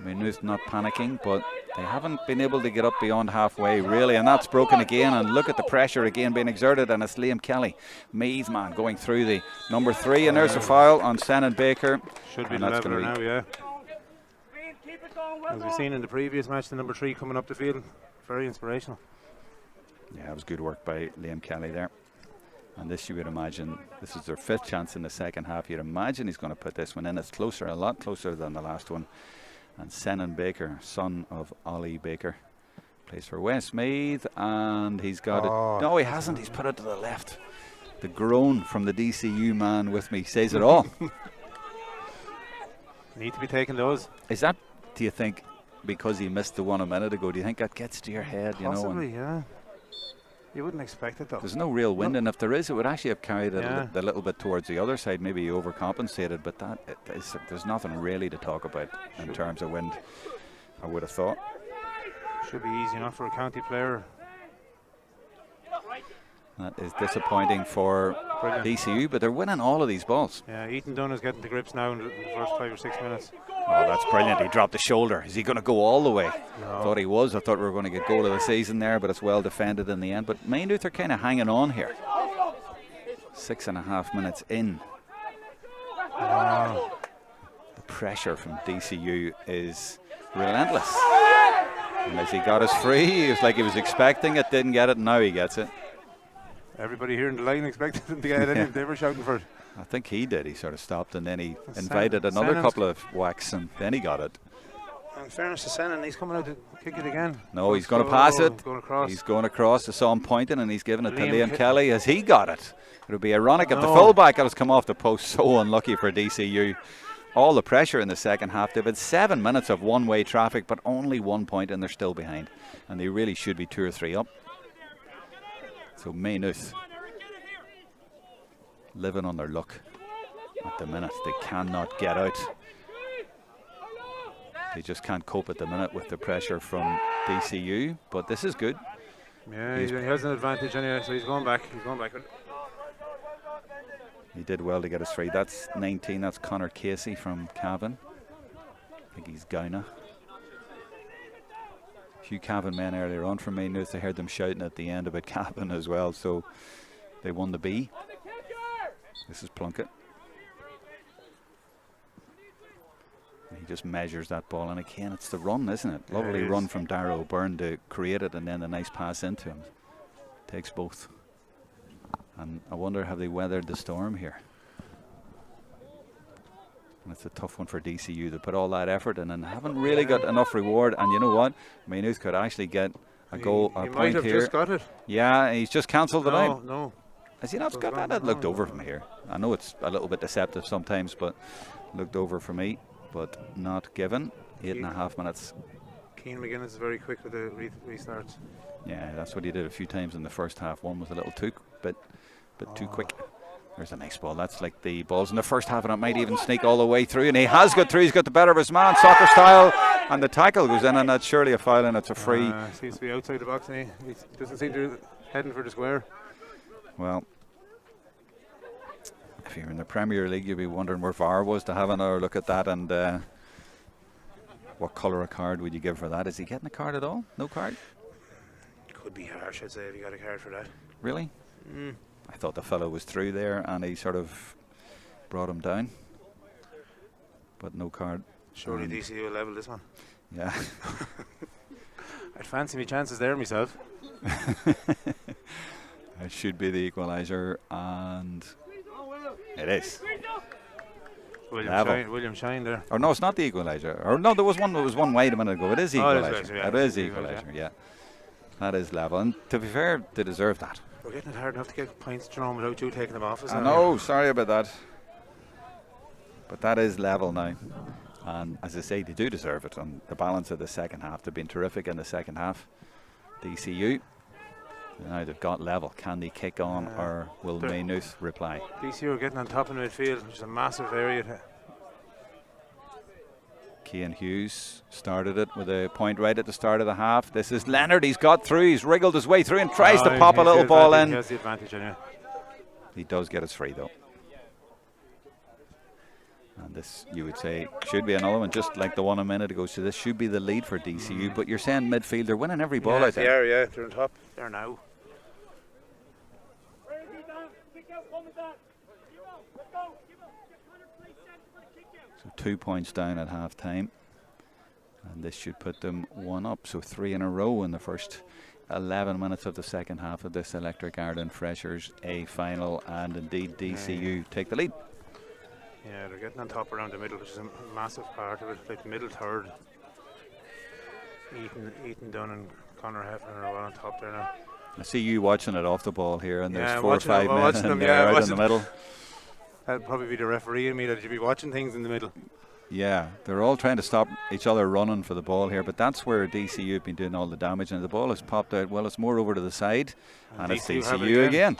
Maynooth not panicking, but they haven't been able to get up beyond halfway, really, and that's broken again. And look at the pressure again being exerted, and it's Liam Kelly, Meath man, going through the number 3, and there's a foul on Senan Baker. Should be the leveler now, yeah. As we've seen in the previous match, the number 3 coming up the field, very inspirational. Yeah, it was good work by Liam Kelly there. And this, you would imagine, this is their 5th chance in the second half. You'd imagine he's going to put this one in. It's closer, a lot closer than the last one. And Senan Baker, son of Ollie Baker, plays for Westmeath, and he's got it. No, he hasn't. He's put it to the left. The groan from the DCU man with me says it all. Need to be taking those. Is that, do you think, because he missed the one a minute ago, do you think that gets to your head? Possibly, yeah. You wouldn't expect it though. There's no real wind, and if there is, it would actually have carried it a little bit towards the other side. Maybe he overcompensated, but there's nothing really to talk about in terms of wind, I would have thought. Should be easy enough for a county player. That is disappointing for DCU, but they're winning all of these balls. Yeah, Ethan Dunn is getting the grips now in the first 5 or 6 minutes. Oh, that's brilliant. He dropped the shoulder. Is he going to go all the way? No. Thought he was. I thought we were going to get goal of the season there, but it's well defended in the end. But Maynooth are kind of hanging on here. 6.5 minutes in. Wow. The pressure from DCU is relentless. And as he got his free, it was like he was expecting it, didn't get it, and now he gets it. Everybody here in the line expected him to get it. They were shouting for it. I think he did. He sort of stopped and then he invited another couple of whacks and then he got it. In fairness to Senan, he's coming out to kick it again. No, he's going to pass it. Going across. He's going across. I saw him pointing and he's giving it to Liam Kelly as he got it. It would be ironic if the fullback has come off the post. So unlucky for DCU. All the pressure in the second half. They've had 7 minutes of one-way traffic, but only 1 point and they're still behind. And they really should be 2 or 3 up. So Maynooth living on their luck at the minute. They cannot get out. They just can't cope at the minute with the pressure from DCU, but this is good. Yeah, he has an advantage anyway, so he's going back. He did well to get us free. That's 19. That's Connor Casey from Cavan. I think he's Gowna. A few Cavan men earlier on from Maynooth. I heard them shouting at the end about Cavan as well, so they won the B. This is Plunkett. He just measures that ball, and again, it's the run, isn't it? Lovely run from Darragh O'Byrne to create it, and then a nice pass into him. Takes both. And I wonder, have they weathered the storm here? And it's a tough one for DCU. They put all that effort in and haven't really got enough reward. And you know what? Maynooth could actually get a goal, a point might have here. Just got it. Yeah, he's just cancelled it out. No. Has he not got that? That looked over from here. I know it's a little bit deceptive sometimes, but looked over for me, but not given. 8.5 minutes. Keane McGuinness is very quick with the restarts. Yeah, that's what he did a few times in the first half. One was a little too too quick. There's a nice ball. That's like the balls in the first half, and it might even sneak all the way through. And he has got through. He's got the better of his man, soccer style, and the tackle goes in, and that's surely a foul, and it's a free. Seems to be outside the box, and he doesn't seem to be heading for the square. Well, if you're in the Premier League, you'd be wondering where VAR was to have another look at that, and what colour a card would you give for that? Is he getting a card at all? No card? Could be harsh, I'd say, if you got a card for that. Really? I thought the fellow was through there and he sort of brought him down, but no card. Surely DCU will level this one. Yeah. I'd fancy me chances there myself. It should be the equaliser, and It is. William Shine there. Or no, it's not the equaliser. Or no, there was one wide a minute ago. It is the equaliser. It is the equaliser, yeah. That is level. And to be fair, they deserve that. We're getting it hard enough to get points, Jerome, without you taking them off us. I know, sorry about that. But that is level now. And as I say, they do deserve it. And the balance of the second half, they've been terrific in the second half. DCU. Now they've got level. Can they kick on or will Maynooth reply? DCU are getting on top of the midfield, which is a massive area. Cian Hughes started it with a point right at the start of the half. This is Leonard. He's got through. He's wriggled his way through and tries to pop a little ball in. He has the advantage anyway. He does get us free though. And this, you would say, should be another one, just like the one a minute ago. So this should be the lead for DCU. But you're saying midfield, they're winning every ball out there. Yeah, they're on top there now. So 2 points down at half time. And this should put them 1 up. So 3 in a row in the first 11 minutes of the second half of this Electric Ireland Freshers A final. And indeed, DCU take the lead. Yeah, they're getting on top around the middle, which is a massive part of it, like the middle third. Ethan Dunn and Conor Heffernan are well on top there now. I see you watching it off the ball here, and there's 4 or 5 men in there out in the middle. That'd probably be the referee in me that you'd be watching things in the middle. Yeah, they're all trying to stop each other running for the ball here, but that's where DCU have been doing all the damage, and the ball has popped out. Well, it's more over to the side, and it's DCU again.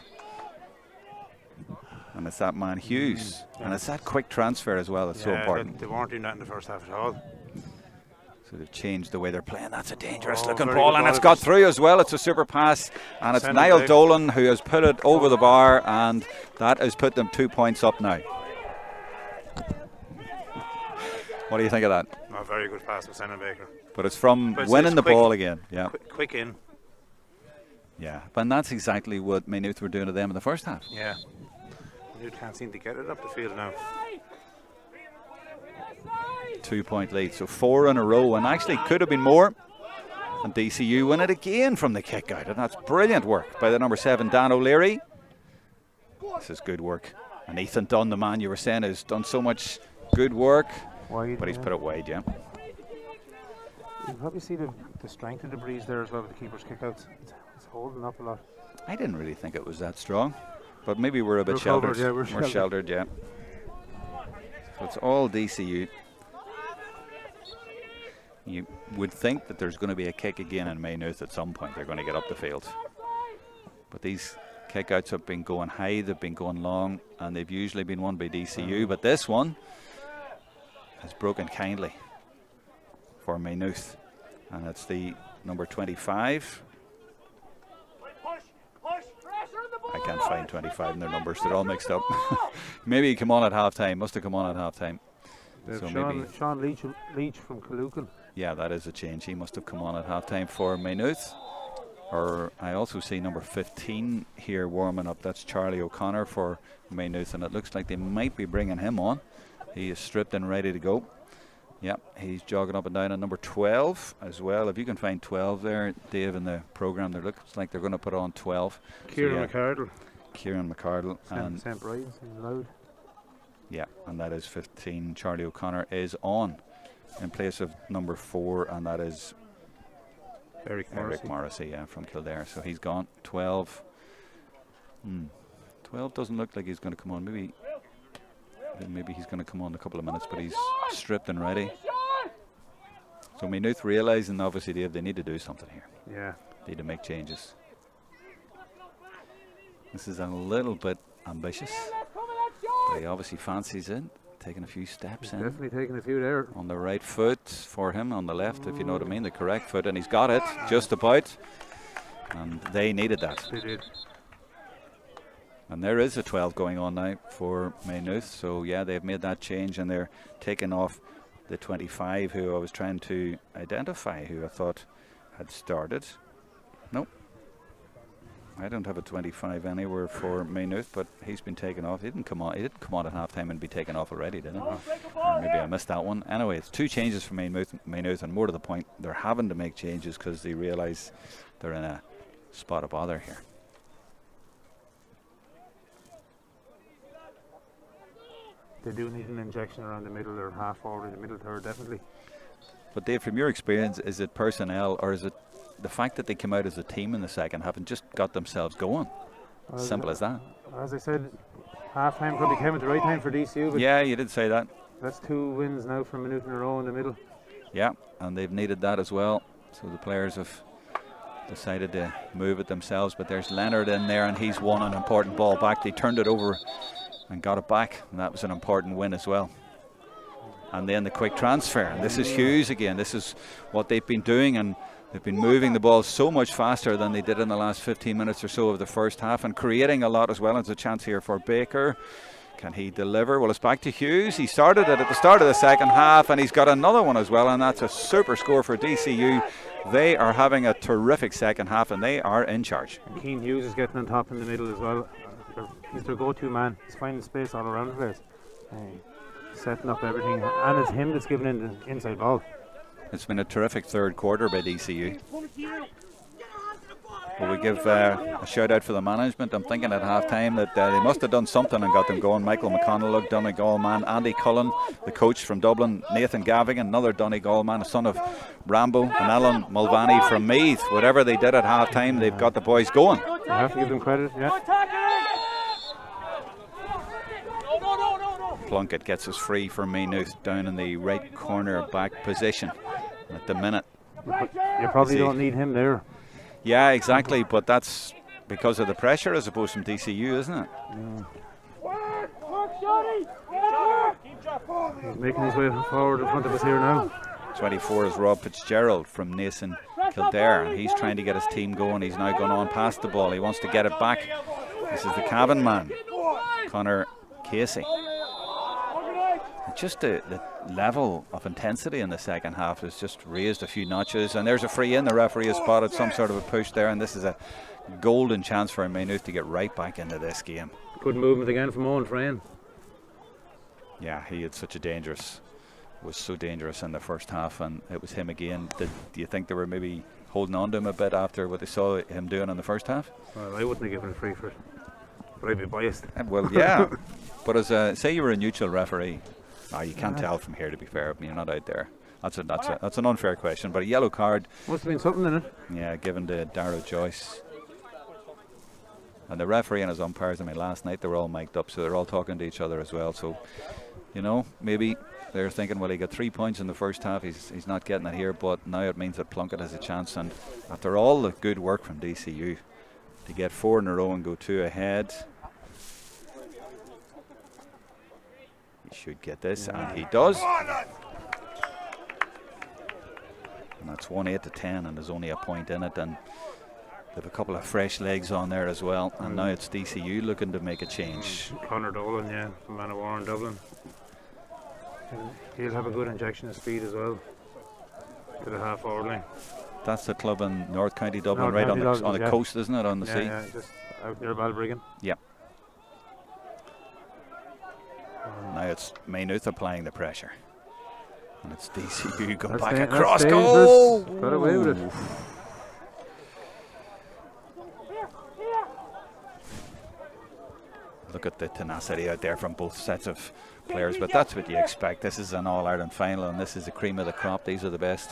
And it's that man Hughes. And it's that quick transfer as well. It's so important. They weren't doing that in the first half at all. So they've changed the way they're playing. That's a dangerous looking ball. And it's got through as well. It's a super pass. And it's Niall Dolan who has put it over the bar. And that has put them 2 points up now. What do you think of that? A very good pass from Senna Baker. But it's from winning the ball again. Yeah. Quick in. Yeah. But that's exactly what Maynooth were doing to them in the first half. Yeah. You can't seem to get it up the field now. 2 point lead, so 4 in a row, and actually could have been more. And DCU win it again from the kick out, and that's brilliant work by the number 7 Dan O'Leary. This is good work. And Ethan Dunn, the man you were saying, has done so much good work, but he's put it wide, yeah. You can probably see the strength of the breeze there as well with the keeper's kick outs. It's holding up a lot. I didn't really think it was that strong. But maybe we're a bit sheltered. Yeah, we're sheltered, yeah. So it's all DCU. You would think that there's going to be a kick again in Maynooth at some point. They're going to get up the field. But these kick-outs have been going high, they've been going long, and they've usually been won by DCU. But this one has broken kindly for Maynooth. And it's the number 25. I can't find 25 in their numbers. They're all mixed up. Maybe he came on at half-time. Must have come on at half-time. So Sean Leach from Kalookan. Yeah, that is a change. He must have come on at half-time for Maynooth. Or I also see number 15 here warming up. That's Charlie O'Connor for Maynooth. And it looks like they might be bringing him on. He is stripped and ready to go. Yep, he's jogging up and down on number 12 as well. If you can find 12 there, Dave, in the programme, there looks like they're going to put on 12. Kieran McCardle. Kieran McCardle. And St. Bride's Loud. Yeah, and that is 15. Charlie O'Connor is on in place of number 4, and that is Eric Morrissey, yeah, from Kildare. So he's gone. 12. 12 doesn't look like he's going to come on. Maybe he's going to come on in a couple of minutes, but he's stripped and ready. So Maynooth realising, obviously, they need to do something here. Yeah. They need to make changes. This is a little bit ambitious, but he obviously fancies it. Taking a few steps in. Definitely taking a few there. On the right foot for him, on the left, if you know what I mean, the correct foot, and he's got it just about. And they needed that. They did. And there is a 12 going on now for Maynooth. So, yeah, they've made that change and they're taking off the 25 who I was trying to identify, who I thought had started. Nope. I don't have a 25 anywhere for Maynooth, but he's been taken off. He didn't come on at half-time and be taken off already, did he? Or maybe I missed that one. Anyway, it's 2 changes for Maynooth, and more to the point, they're having to make changes because they realise they're in a spot of bother here. they do need an injection around the middle or half forward, the middle third, definitely. But Dave, from your experience, is it personnel or is it the fact that they came out as a team in the second half and just got themselves going? Simple as that. As I said, half time probably came at the right time for DCU. But yeah, you did say that. That's 2 wins now from Maynooth in a row in the middle. Yeah, and they've needed that as well. So the players have decided to move it themselves. But there's Leonard in there, and he's won an important ball back. They turned it over and got it back, and that was an important win as well. And then the quick transfer. And this is Hughes again. This is what they've been doing, and they've been moving the ball so much faster than they did in the last 15 minutes or so of the first half, and creating a lot as well. It's a chance here for Baker. Can he deliver? Well, it's back to Hughes. He started it at the start of the second half, and he's got another one as well, and that's a super score for DCU. They are having a terrific second half, and they are in charge. And Keane Hughes is getting on top in the middle as well. He's their go-to man. He's finding space all around the place, setting up everything, and it's him that's giving in the inside ball. It's been a terrific third quarter by DCU. Will we give a shout out for the management? I'm thinking at half time that they must have done something and got them going. Michael McConnell, Donegal man, Andy Cullen, the coach from Dublin, Nathan Gavigan, another Donegal man, a son of Rambo, and Alan Mulvaney from Meath. Whatever they did at half time, they've got the boys going. You have to give them credit, yeah. Plunkett gets us free for Maynooth down in the right corner back position at the minute. You probably don't need him there. Yeah, exactly, but that's because of the pressure as opposed from DCU, isn't it? He's making his way forward in front of us here now. 24 is Rob Fitzgerald from Nason Kildare, and he's trying to get his team going. He's now gone on past the ball. He wants to get it back. This is the Cavan man, Connor Casey. Just the level of intensity in the second half has just raised a few notches, and there's a free in. The referee has spotted some sort of a push there, and this is a golden chance for Maynooth to get right back into this game. Good movement again from Owen Frayne. Yeah, he had was so dangerous in the first half, and it was him again. Do you think they were maybe holding on to him a bit after what they saw him doing in the first half? Well, I wouldn't have given it free for it, but I'd be biased. Well, yeah, but as say you were a neutral referee. You can't tell from here, to be fair. I mean, you're not out there. That's an unfair question, but a yellow card must have been something in it. Yeah, given to Darrow Joyce. And the referee and his umpires, I mean, last night they were all mic'd up, so they're all talking to each other as well. So, maybe they're thinking, well, he got 3 points in the first half. He's not getting it here, but now it means that Plunkett has a chance. And after all the good work from DCU to get 4 in a row and go 2 ahead, should get this, and he does. And that's 1-8 to 10, and there's only a point in it, and they have a couple of fresh legs on there as well. And now it's DCU looking to make a change. Conor Dolan, from Manowar in Dublin. He'll have a good injection of speed as well to the half forward line. That's the club in North County Dublin, right on the coast, isn't it? On the sea. Yeah, just out near Balbriggan. Yeah. Now it's Maynooth applying the pressure, and it's DCU going back across goal. Got away with it. Look at the tenacity out there from both sets of players, but that's what you expect. This is an All-Ireland final, and this is the cream of the crop. These are the best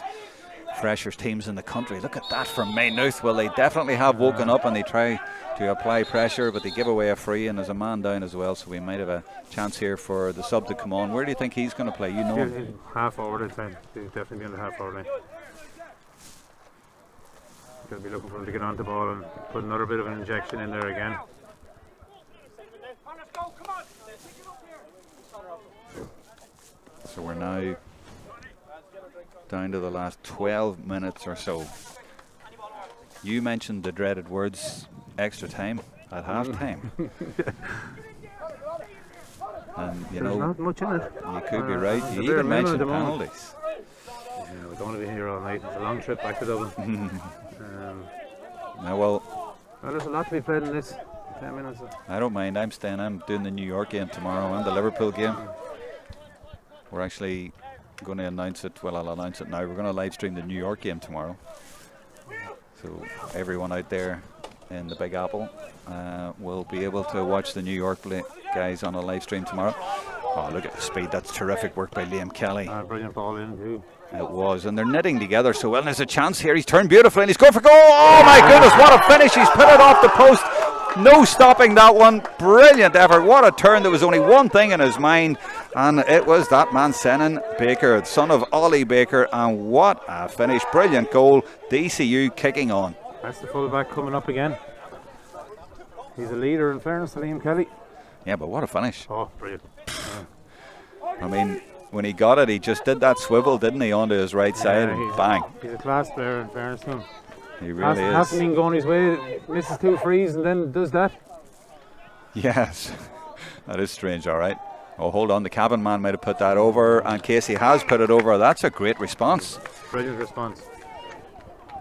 freshers teams in the country. Look at that from Maynooth. Well, they definitely have woken up and they try to apply pressure, but they give away a free, and there's a man down as well, so we might have a chance here for the sub to come on. Where do you think he's going to play? You know him. Half forward, I'd say. He's definitely be on the half forward line. They'll be looking for him to get on the ball and put another bit of an injection in there again. So we're now down to the last 12 minutes or so. You mentioned the dreaded words extra time at half time. And there's not much in it. You could be right. You even mentioned penalties. Yeah, we don't want to be here all night. It's a long trip back to Dublin. Well, there's a lot to be played in this 10 minutes. I don't mind. I'm staying. I'm doing the New York game tomorrow and the Liverpool game. We're actually going to announce it. Well, I'll announce it now. We're going to live stream the New York game tomorrow. So everyone out there in the Big Apple will be able to watch the New York guys on a live stream tomorrow. Oh, look at the speed. That's terrific work by Liam Kelly. Brilliant ball in too. It was, and they're knitting together so well. And there's a chance here. He's turned beautifully and he's going for goal. Oh my goodness, what a finish. He's put it off the post. No stopping that one. Brilliant effort. What a turn. There was only one thing in his mind, and it was that man, Senan Baker, son of Ollie Baker. And what a finish. Brilliant goal. DCU kicking on. That's the fullback coming up again. He's a leader, in fairness to Liam Kelly. Yeah, but what a finish. Oh, brilliant. I mean, when he got it, he just did that swivel, didn't he, onto his right side, and bang. He's a class player, in fairness to him. He really is. Hasn't been going his way, misses 2 frees and then does that. Yes, that is strange, all right. Oh, hold on, the cabin man might have put that over, and Casey has put it over. That's a great response. Brilliant response.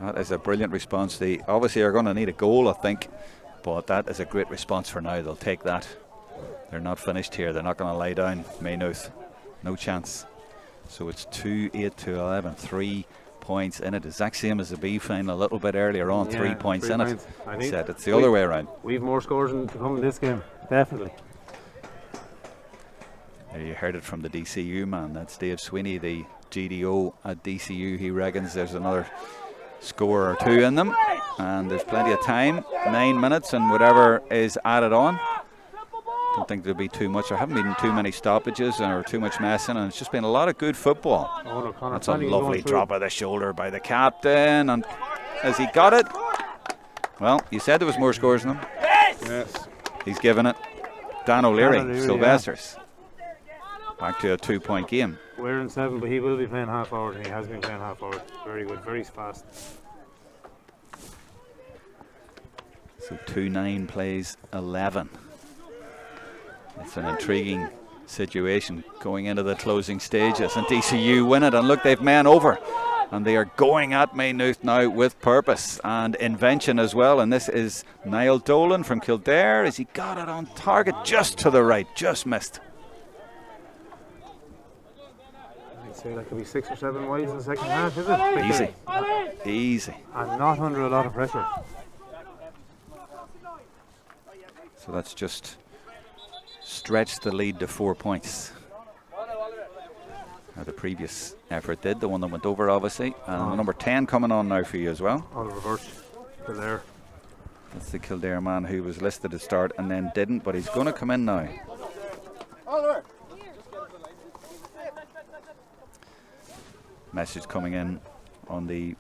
That is a brilliant response. They obviously are going to need a goal, I think, but that is a great response for now. They'll take that. They're not finished here. They're not going to lie down. Maynooth, no chance. So it's 2-8 to 11, 3 points in it. It's the exact same as the B final a little bit earlier on. 3 points in it. I said it's the other way around. We've more scores to come in this game, definitely. You heard it from the DCU man. That's Dave Sweeney, the GDO at DCU. He reckons there's another score or 2 in them, and there's plenty of time, 9 minutes and whatever is added on. Don't think there'll be too much. There haven't been too many stoppages or too much messing, and it's just been a lot of good football. That's a lovely drop of the shoulder by the captain, and has he got it? Well, you said there was more scores than him. Yes. He's given it. Dan O'Leary, Sylvester's. Back to a 2-point game. We're in 7, but he will be playing half hour. He has been playing half hour. Very good, very fast. So 2-9 plays 11. It's an intriguing situation going into the closing stages, and DCU win it, and look, they've men over, and they are going at Maynooth now with purpose and invention as well. And this is Niall Dolan from Kildare. Has he got it on target? Just to the right, just missed. I'd say that could be 6 or 7 wides in the second half, is it? Easy. Easy. And not under a lot of pressure. So that's just stretched the lead to 4 points. Now the previous effort did, the one that went over obviously, and number 10 coming on now for you as well. Oliver Burch, Kildare. That's the Kildare man who was listed at start and then didn't, but he's going to come in now. Message coming in on the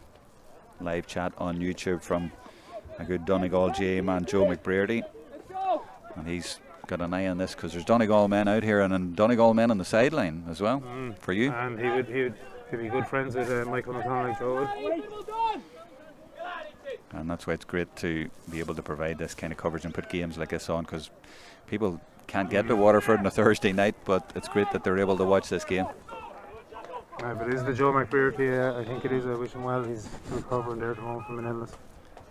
live chat on YouTube from a good Donegal GAA man, Joe McBrearty, and he's got an eye on this because there's Donegal men out here and then Donegal men on the sideline as well for you. And he would be good friends with Michael McConnell, like Joe would. And that's why it's great to be able to provide this kind of coverage and put games like this on, because people can't get to Waterford on a Thursday night, but it's great that they're able to watch this game. If it is the Joe McBrearty, I think it is. I wish him well. He's recovering there at home from an illness.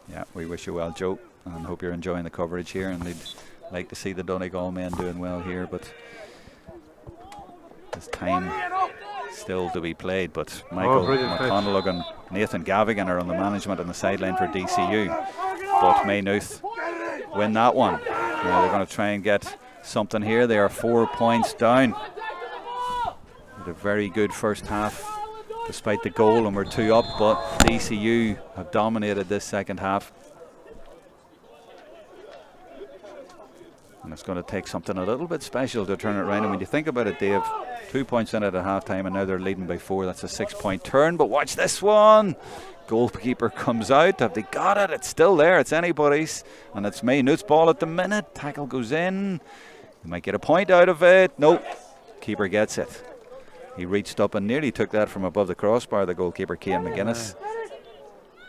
Yeah, we wish you well, Joe, and hope you're enjoying the coverage here, and we'd like to see the Donegal men doing well here, but there's time still to be played. But Michael McConnell and Nathan Gavigan are on the management on the sideline for DCU, but Maynooth win that one. Now they're going to try and get something here. They are 4 points down. With a very good first half despite the goal, and we're 2 up, but DCU have dominated this second half. And it's going to take something a little bit special to turn it around. And when you think about it, Dave, 2 points in at a half time, and now they're leading by 4. That's a 6-point turn. But watch this one. Goalkeeper comes out. Have they got it? It's still there. It's anybody's. And it's Maynooth's ball at the minute. Tackle goes in. You might get a point out of it. Nope. Keeper gets it. He reached up and nearly took that from above the crossbar, the goalkeeper, Cian McGuinness.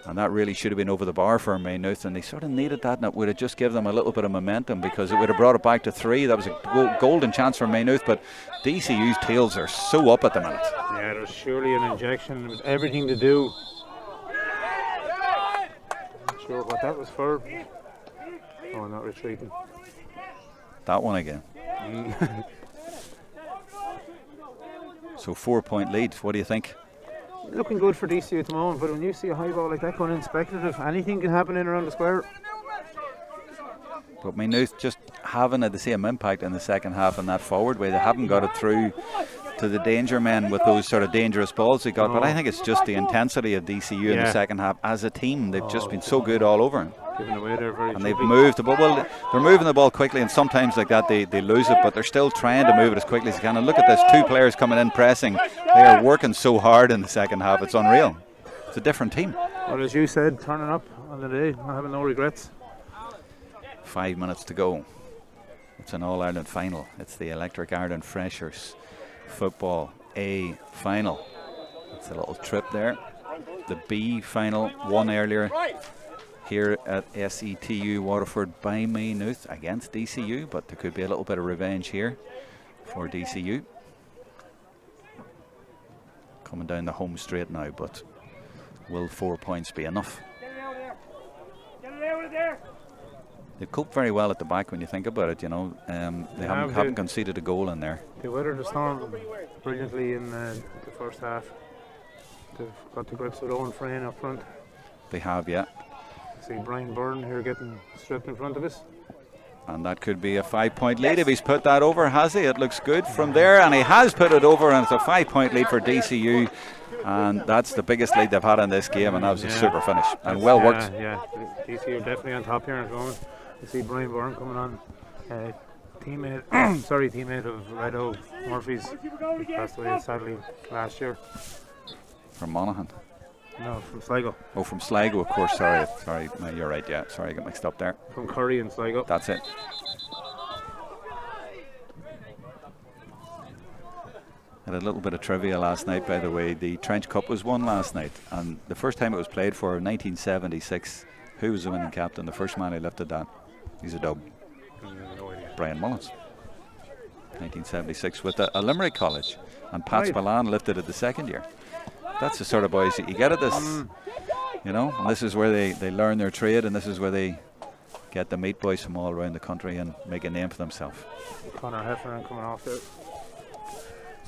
And that really should have been over the bar for Maynooth, and they sort of needed that, and it would have just given them a little bit of momentum, because it would have brought it back to 3. That was a golden chance for Maynooth, but DCU's tails are so up at the minute. Yeah, there's surely an injection with everything to do. Not sure what that was for. Oh, not retreating. That one again. So 4-point lead. What do you think? Looking good for DCU at the moment, but when you see a high ball like that going in speculative, anything can happen in around the square. But Maynooth just haven't had the same impact in the second half in that forward way. They haven't got it through to the danger men with those sort of dangerous balls they got. No. But I think it's just the intensity of DCU in the second half as a team. They've just been so good all over. Giving away there very and they've moved the ball. Well, they're moving the ball quickly, and sometimes like that they lose it, but they're still trying to move it as quickly as they can. And look at this, 2 players coming in pressing. They are working so hard in the second half. It's unreal. It's a different team. Well, as you said, turning up on the day, not having no regrets. 5 minutes to go. It's an All-Ireland final. It's the Electric Ireland Freshers Football A final. It's a little trip there. The B final, one earlier here at SETU Waterford by Maynooth against DCU, but there could be a little bit of revenge here for DCU. Coming down the home straight now, but will 4 points be enough? They've coped very well at the back when you think about it, you know. They haven't conceded a goal in there. They weathered the storm brilliantly in the first half. They've got the grips with Owen Frayne up front. They have, yeah. See Brian Byrne here getting stripped in front of us. And that could be a 5-point lead if he's put that over, has he? It looks good from there, and he has put it over, and it's a 5-point lead for DCU. And that's the biggest lead they've had in this game, and that was a super finish. And well worked. Yeah, DCU definitely on top here at the moment. You see Brian Byrne coming on, teammate of Redo Murphy's, passed away sadly last year. From Monaghan? No, from Sligo. Oh, from Sligo, of course. Sorry, no, you're right. Yeah, sorry, I got mixed up there. From Curry and Sligo. That's it. Had a little bit of trivia last night, by the way. The Trench Cup was won last night, and the first time it was played for, 1976. Who was the winning captain? The first man who lifted that. He's a dub. Brian Mullins. 1976 with a Limerick College, and Pat Spillane lifted it the second year. That's the sort of boys that you get at this, you know. And this is where they learn their trade, and this is where they get the meat boys from all around the country and make a name for themselves. Connor Heffernan coming off there.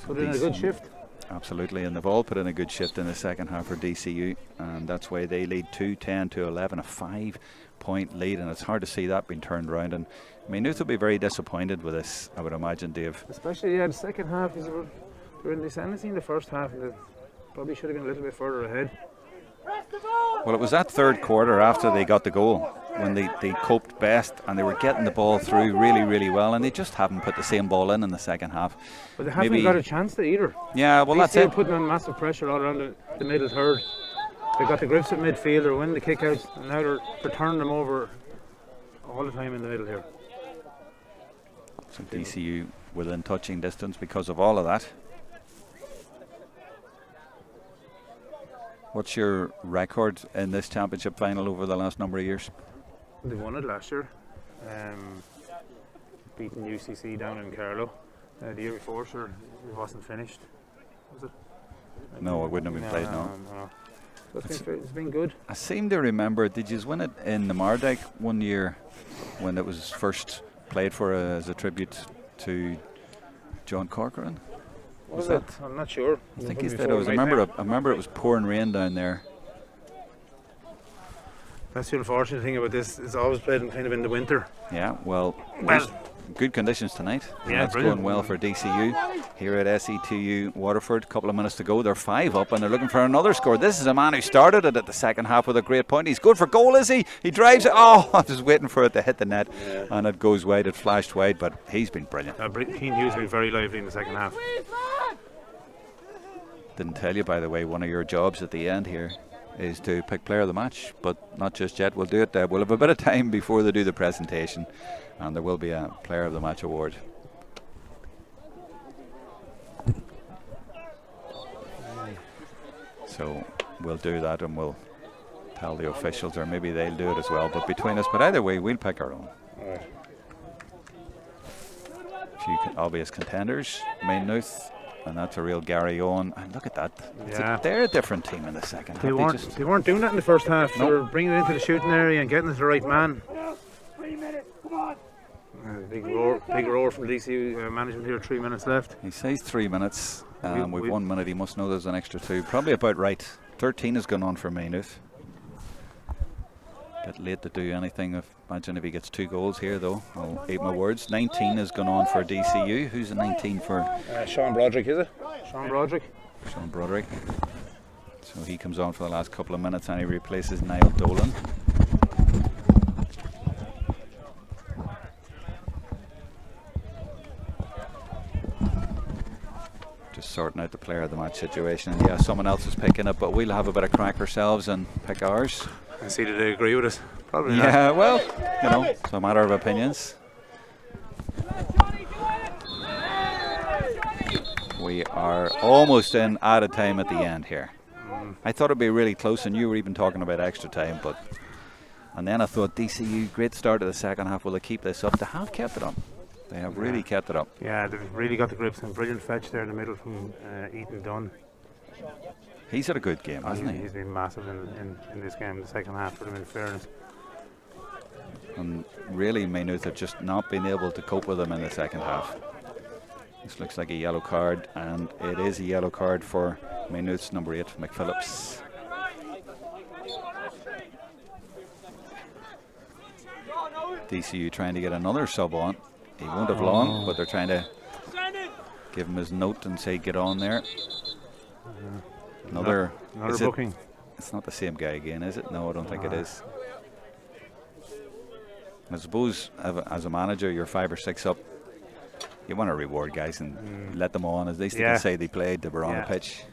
Put in a good shift. Absolutely, and they've all put in a good shift in the second half for DCU, and that's why they lead 2-10 to 11, a 5-point lead, and it's hard to see that being turned around. And Maynooth will be very disappointed with this, I would imagine, Dave. Especially the second half. They were in the ascendancy in the first half, and they probably should have been a little bit further ahead. Well, it was that third quarter after they got the goal when they coped best, and they were getting the ball through really, really well, and they just haven't put the same ball in the second half. But they haven't got a chance to either. Yeah, well, that's it. They're putting on massive pressure all around the middle third. They got the grips at midfield, they're winning the kickouts, and now they're turning them over all the time in the middle here. So DCU within touching distance because of all of that. What's your record in this championship final over the last number of years? They won it last year, beating UCC down in Carlow. The year before, sure, it wasn't finished, was it? No, it wouldn't have been played, no. So it's been good. I seem to remember, did you win it in the Mardyke one year when it was first played for as a tribute to John Corcoran? Was that? I'm not sure. I think he said it was. I remember it was pouring rain down there. That's the unfortunate thing about this. It's always played in the winter. Yeah, well, good conditions tonight. Yeah, that's going well for DCU here at SETU Waterford. A couple of minutes to go. They're 5 up and they're looking for another score. This is a man who started it at the second half with a great point. He's good for goal, is he? He drives it. Oh, I was waiting for it to hit the net, and it goes wide. It flashed wide, but he's been brilliant. Keane Hughes has been very lively in the second half. Didn't tell you, by the way, one of your jobs at the end here is to pick player of the match, but not just yet. We'll do it. We'll have a bit of time before they do the presentation, and there will be a player of the match award. So we'll do that, and we'll tell the officials, or maybe they'll do it as well. But between us, but either way, we'll pick our own. Few obvious contenders: Maynooth. And that's a real Gary Owen. And look at that. They're a different team in the second half. They weren't doing that in the first half. Nope. They were bringing it into the shooting area and getting it to the right man. 3 minutes, come on. Big roar from DC management here. 3 minutes left. He says 3 minutes. We've 1 minute. He must know there's an extra 2. Probably about right. 13 has gone on for Maynooth. Bit late to do anything. Imagine if he gets 2 goals here, though. I'll eat my words. 19 has gone on for DCU. Who's the 19 for? Sean Broderick, is it? Sean Broderick. Sean Broderick. So he comes on for the last couple of minutes and he replaces Niall Dolan. Just sorting out the player of the match situation. And yeah, someone else is picking it, but we'll have a bit of crack ourselves and pick ours. And see, do they agree with us? Probably not. Yeah, well, you know, it's a matter of opinions. We are almost in added time at the end here. I thought it'd be really close, and you were even talking about extra time, and then I thought DCU, great start to the second half. Will they keep this up? They have kept it up. They have really kept it up. Yeah, they've really got the grips, and brilliant fetch there in the middle from Ethan Dunn. He's had a good game, hasn't he? He's been massive in this game, the second half, for them, in fairness. And really, Maynooth have just not been able to cope with him in the second half. This looks like a yellow card, and it is a yellow card for Maynooth's number 8, McPhillips. DCU trying to get another sub on. He won't have long, but they're trying to give him his note and say, get on there. Another booking. It's not the same guy again, is it? No, I don't think it is. I suppose as a manager, you're 5 or 6 up. You want to reward guys and let them on. At least they can say they played, they were on the pitch.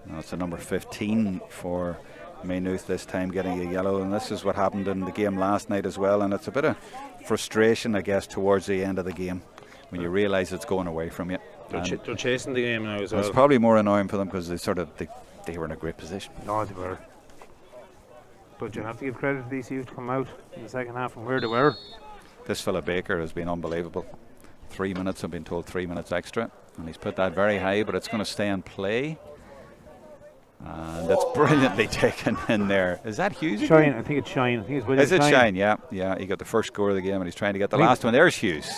Now it's a number 15 for Maynooth this time, getting a yellow, and this is what happened in the game last night as well. And it's a bit of frustration, I guess, towards the end of the game when you realise it's going away from you. They're chasing the game now as well. It's probably more annoying for them because they were in a great position. No, they were. But you have to give credit to DCU to come out in the second half from where they were. This fella Baker has been unbelievable. 3 minutes, I've been told 3 minutes extra, and he's put that very high, but it's going to stay in play. And that's brilliantly taken in there. Is that Hughes? Shine, I think it's Shine. I think it's William Is it Shine? Yeah, he got the first score of the game, and he's trying to get the last one. There's Hughes.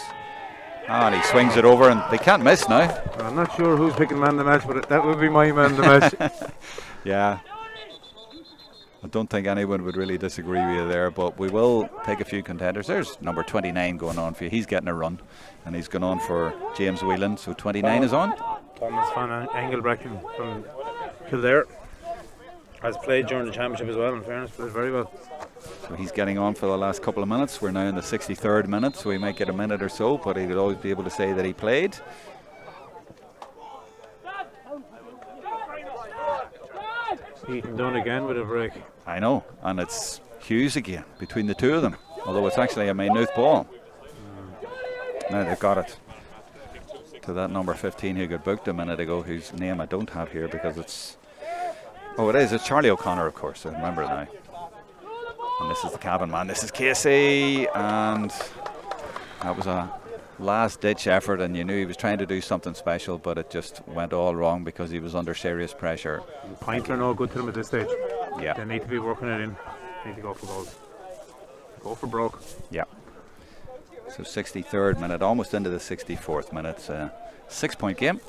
And he swings it over, and they can't miss now. Well, I'm not sure who's picking man of the match, but that would be my man of the match. Yeah. I don't think anyone would really disagree with you there, but we will take a few contenders. There's number 29 going on for you. He's getting a run, and he's gone on for James Whelan, so 29 is on. Thomas van Engelbrecht from Kildare has played during the championship as well, in fairness, played very well. So he's getting on for the last couple of minutes. We're now in the 63rd minute, so he might get a minute or so, but he will always be able to say that he played. Ethan Dunn again with a break. I know, and it's Hughes again between the two of them, although it's actually a Maynooth ball. Now they've got it to that number 15 who got booked a minute ago, whose name I don't have here because it's... Oh, it is. It's Charlie O'Connor, of course. I remember it now. And this is the cabin man. This is Casey, and that was a last-ditch effort, and you knew he was trying to do something special, but it just went all wrong because he was under serious pressure. Points are no good to them at this stage. Yeah. They need to be working it in. They need to go for goals. Go for broke. Yeah. So 63rd minute, almost into the 64th minute. 6-point game.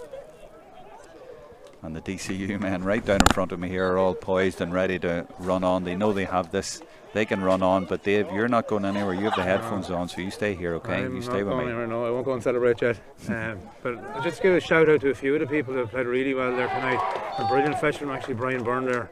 And the DCU men right down in front of me here are all poised and ready to run on. They know they have this. They can run on, but Dave, you're not going anywhere. You have the headphones on, so you stay here, okay? You stay with me. No, I won't go and celebrate yet. But I'll just give a shout out to a few of the people that played really well there tonight. A brilliant fetch from actually Brian Byrne there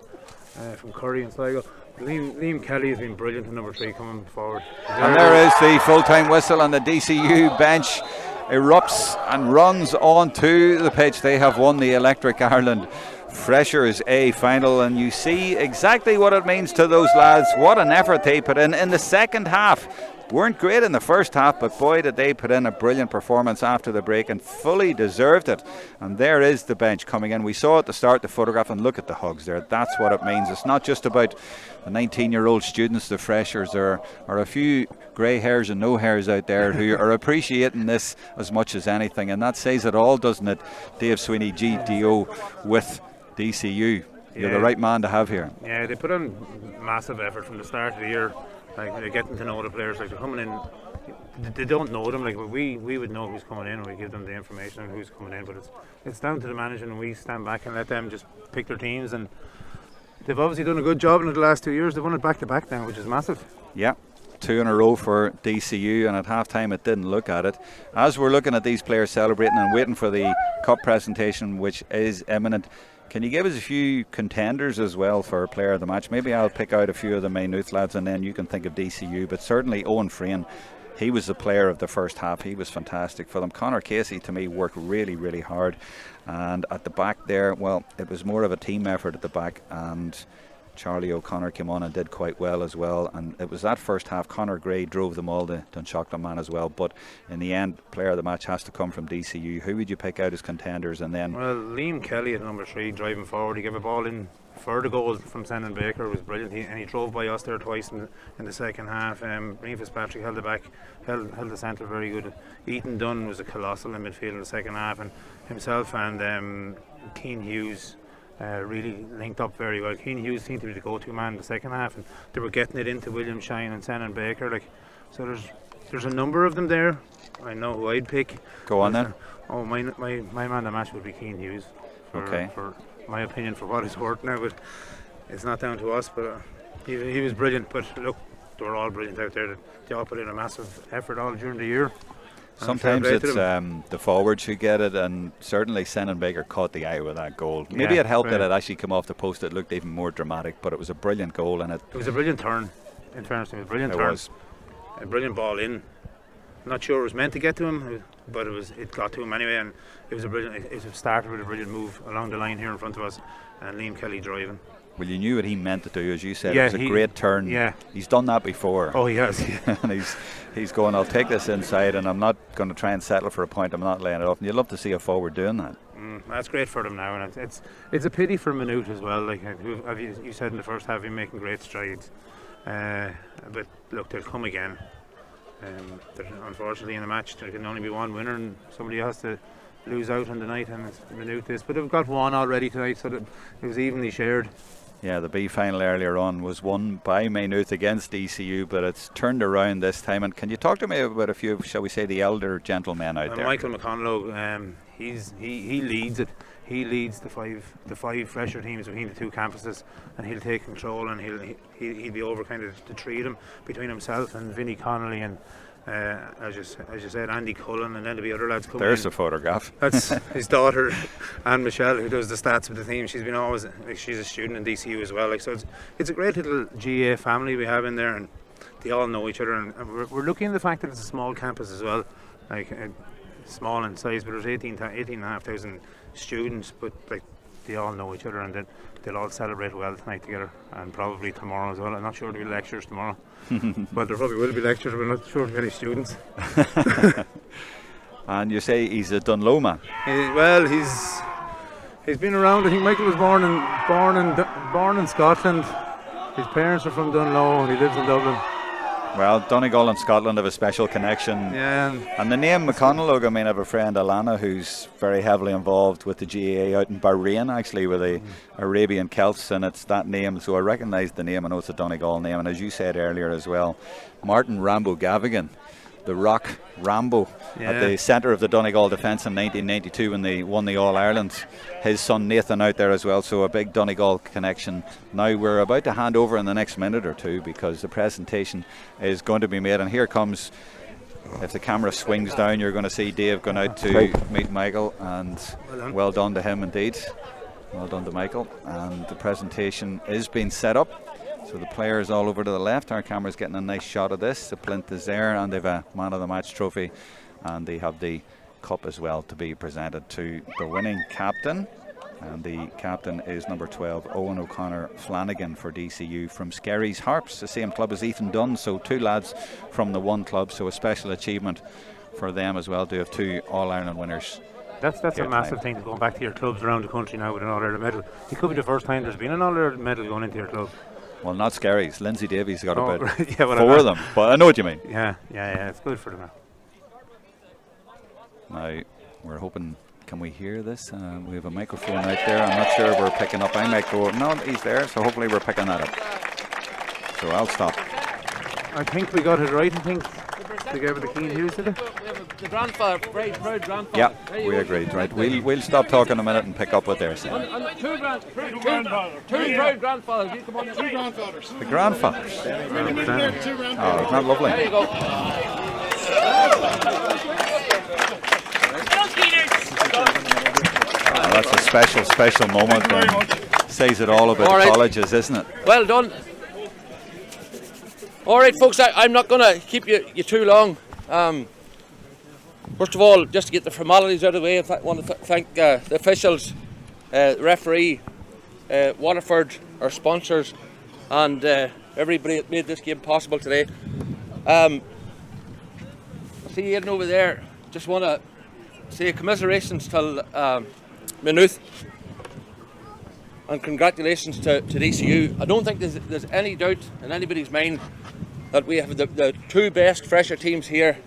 from Curry and Sligo. Liam Kelly has been brilliant in number 3 coming forward. And there is the full-time whistle, and the DCU bench erupts and runs onto the pitch. They have won the Electric Ireland Freshers A final, and you see exactly what it means to those lads. What an effort they put in the second half. Weren't great in the first half, but boy did they put in a brilliant performance after the break and fully deserved it. And there is the bench coming in. We saw at the start the photograph, and look at the hugs there. That's what it means. It's not just about the 19-year-old students, the freshers. There are a few grey hairs and no hairs out there who are appreciating this as much as anything, and that says it all, doesn't it? Dave Sweeney, GDO with DCU. You're the right man to have here. Yeah, they put in massive effort from the start of the year. Like, they're getting to know the players. Like, they're coming in, they don't know them. Like, we would know who's coming in, and we give them the information on who's coming in. But it's down to the manager, and we stand back and let them just pick their teams. And they've obviously done a good job in it the last 2 years. They've won it back to back now, which is massive. Yeah, 2 in a row for DCU, and at half time it didn't look at it. As we're looking at these players celebrating and waiting for the cup presentation, which is imminent, can you give us a few contenders as well for player of the match? Maybe I'll pick out a few of the Maynooth lads and then you can think of DCU, but certainly Owen Frayne, he was the player of the first half. He was fantastic for them. Conor Casey, to me, worked really, really hard. And at the back there, well, it was more of a team effort at the back, and Charlie O'Connor came on and did quite well as well. And it was that first half, Conor Gray drove them all to Dúchas man as well. But in the end, player of the match has to come from DCU. Who would you pick out as contenders? And then, well, Liam Kelly at number 3, driving forward. He gave a ball in for the goal from Shannon Baker. It was brilliant. He drove by us there twice in the second half. Brian Fitzpatrick held the back, held the centre very good. Ethan Dunn was a colossal in midfield in the second half, and himself and Keane Hughes really linked up very well. Keane Hughes seemed to be the go-to man in the second half, and they were getting it into William Shine and Shannon Baker. So there's a number of them there. I know who I'd pick. Go on then. Oh, my man of the match would be Keane Hughes. For my opinion, for what it's worth now, but it's not down to us. But he was brilliant. But look, they were all brilliant out there. They all put in a massive effort all during the year. Sometimes it's the forwards who get it, and certainly Shannon Baker caught the eye with that goal. Maybe it helped that it actually came off the post. It looked even more dramatic, but it was a brilliant goal, and it was a brilliant turn. In fairness, it was a brilliant turn. A brilliant ball in. I'm not sure it was meant to get to him, but it got to him anyway, and it started with a brilliant move along the line here in front of us, and Liam Kelly driving. Well, you knew what he meant to do, as you said. It was a great turn. Yeah, he's done that before. Oh, he has. And he's going, I'll take this inside, and I'm not going to try and settle for a point. I'm not laying it off. And you'd love to see a forward doing that. That's great for them now, and it's a pity for Maynooth as well. Like you said in the first half, he's making great strides. But look, they'll come again. Unfortunately, in a match there can only be one winner, and somebody has to lose out on the night, and it's Maynooth this. But they've got one already tonight, so that it was evenly shared. Yeah, the B final earlier on was won by Maynooth against DCU, but it's turned around this time. And can you talk to me about a few, shall we say, the elder gentlemen out there? Michael McConlogue, he leads it. He leads the five fresher teams between the two campuses, and he'll take control, and he'll be over kind of to treat him between himself and Vinnie Connolly and as you said, Andy Cullen, and then there'll be other lads coming. There's in. a photograph. That's his daughter, Anne Michelle, who does the stats with the team. She's been always she's a student in DCU as well. So it's a great little GAA family we have in there, and they all know each other. And we're looking at the fact that it's a small campus as well, small in size, but there's 18,500 students, but they all know each other, and then they'll all celebrate well tonight together, and probably tomorrow as well. I'm not sure there'll be lectures tomorrow. Well, there probably will be lectures, but I'm not sure there'll be any students. And you say he's a Dunlow man? He's been around. I think Michael was born in Scotland. His parents are from Dunlow, and he lives in Dublin. Well, Donegal and Scotland have a special connection. Yeah. And the name McConlogue, I have a friend, Alana, who's very heavily involved with the GAA out in Bahrain, actually, with the Arabian Celts, and it's that name. So I recognise the name. I know it's a Donegal name. And as you said earlier as well, Martin Rambo Gavigan, the Rock Rambo, at the centre of the Donegal defence in 1992 when they won the All-Ireland. His son Nathan out there as well, so a big Donegal connection. Now we're about to hand over in the next minute or two because the presentation is going to be made, and here comes, if the camera swings down, you're going to see Dave going out to meet Michael, and well done to him indeed. Well done to Michael. And the presentation is being set up. So the players all over to the left. Our camera's getting a nice shot of this. The plinth is there, and they've a man of the match trophy, and they have the cup as well to be presented to the winning captain. And the captain is number 12, Owen O'Connor Flanagan for DCU from Skerries Harps, the same club as Ethan Dunn. So two lads from the one club. So a special achievement for them as well to have two All-Ireland winners. That's a massive thing, to go back to your clubs around the country now with an All-Ireland medal. It could be the first time there's been an All-Ireland medal going into your club. Well, not Skerries. Lindsay Davies got about four of them, but I know what you mean. Yeah, it's good for them now. We're hoping, can we hear this? We have a microphone out there. I'm not sure we're picking up. I might go, no, he's there, so hopefully we're picking that up. So I'll stop. I think we got it right. I think They gave it the Keen Hughes, did they? The grandfather, very proud grandfather. Yeah, we agreed. Right, we'll stop talking a minute and pick up what they're saying. And two proud grandfathers. You come on. Two grandfathers. The grandfathers. Oh, isn't that lovely? There you go. Oh, that's a special moment. Says it all about the colleges, isn't it? Well done. All right, folks, I'm not going to keep you too long. First of all, just to get the formalities out of the way, I want to thank the officials, referee, Waterford, our sponsors, and everybody that made this game possible today. I see Éireann over there. Just want to say commiserations to Maynooth and congratulations to DCU. I don't think there's any doubt in anybody's mind that we have the two best fresher teams here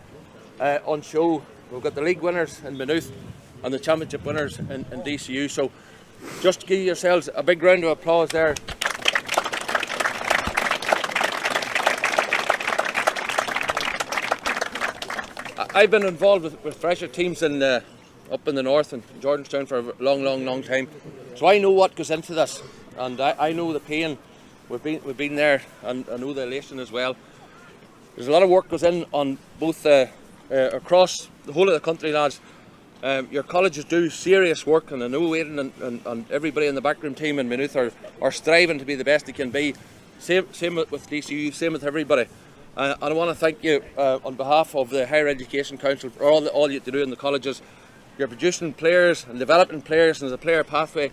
on show. We've got the league winners in Maynooth and the championship winners in DCU. So just give yourselves a big round of applause there. I've been involved with fresher teams up in the north and Jordanstown for a long time. So I know what goes into this, and I know the pain. We've been there, and I know the elation as well. There's a lot of work goes in on both across the whole of the country, lads. Your colleges do serious work, and I know Éireann and everybody in the backroom team in Maynooth are striving to be the best they can be. Same with DCU, same with everybody. And I want to thank you on behalf of the Higher Education Council for all you do in the colleges. You're producing players and developing players, and there's a player pathway,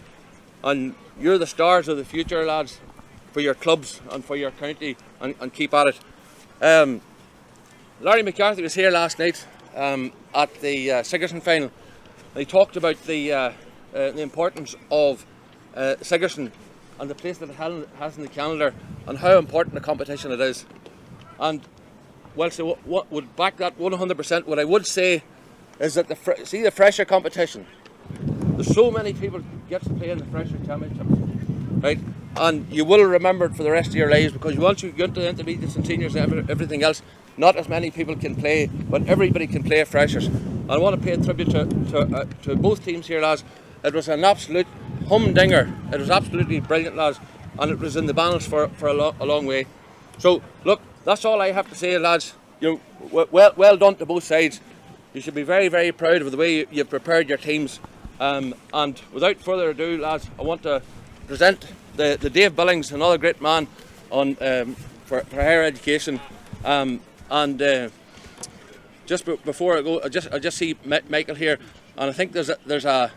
and you're the stars of the future, lads, for your clubs and for your county, and keep at it. Larry McCarthy was here last night at the Sigerson final. He talked about the importance of Sigerson and the place that it has in the calendar, and how important the competition it is. And whilst what would back that 100%, what I would say is that the fresher competition, there's so many people get to play in the fresher championship, right? And you will remember it for the rest of your lives, because once you get into the intermediates and seniors and everything else, not as many people can play, but everybody can play freshers. And I want to pay a tribute to both teams here, lads. It was an absolute humdinger. It was absolutely brilliant, lads, and it was in the balance for a long way. So look, that's all I have to say, lads. Well done to both sides. You should be very proud of the way you've prepared your teams. And without further ado, lads, I want to present the Dave Billings, another great man on for higher education. Just before I go, I just see Michael here, and I think there's a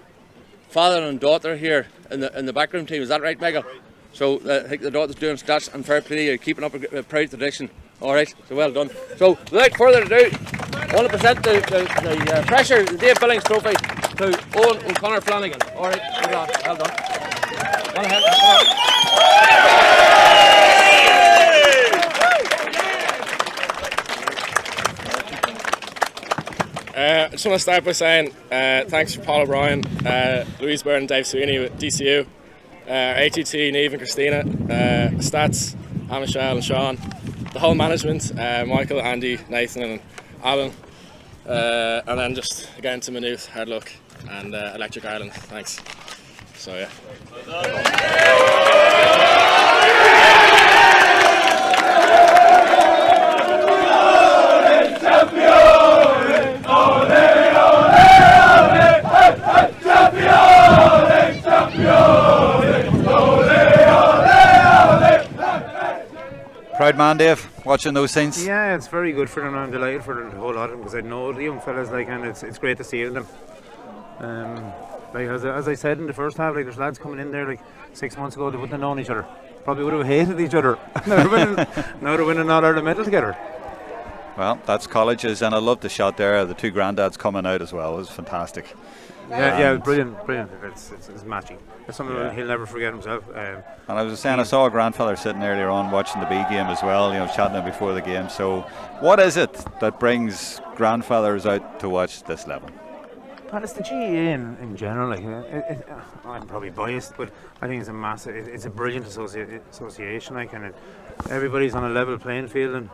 father and daughter here in the backroom team. Is that right, Michael? So I think the daughter's doing stats, and fair play, you're keeping up a proud tradition. All right, so well done. So without further ado, I want to present the pressure, the Dave Billings Trophy, to Owen O'Connor Flanagan. All right, well done. One ahead. I just want to start by saying thanks for Paul O'Brien, Louise Byrne, Dave Sweeney with DCU, ATT, Niamh and Christina, Stats, Michelle and Sean, the whole management, Michael, Andy, Nathan and Alan, and then just again to Maynooth, hard luck, and Electric Ireland, thanks. So yeah. Proud man, Dave, watching those scenes. Yeah, it's very good for them. I'm delighted for the whole lot of them, because I know the young fellas, and it's great to see them. As I said in the first half, there's lads coming in there 6 months ago, they wouldn't have known each other. Probably would have hated each other. Now they're winning all Ireland medal together. Well, that's colleges, and I love the shot there of the two granddads coming out as well. It was fantastic. Yeah, brilliant. It's matching. It's something he'll never forget himself. And I was saying, I saw a grandfather sitting earlier on watching the B game as well, chatting them before the game. So what is it that brings grandfathers out to watch this level? Well, it's the GAA in general. I'm probably biased, but I think it's a brilliant association. Everybody's on a level playing field, and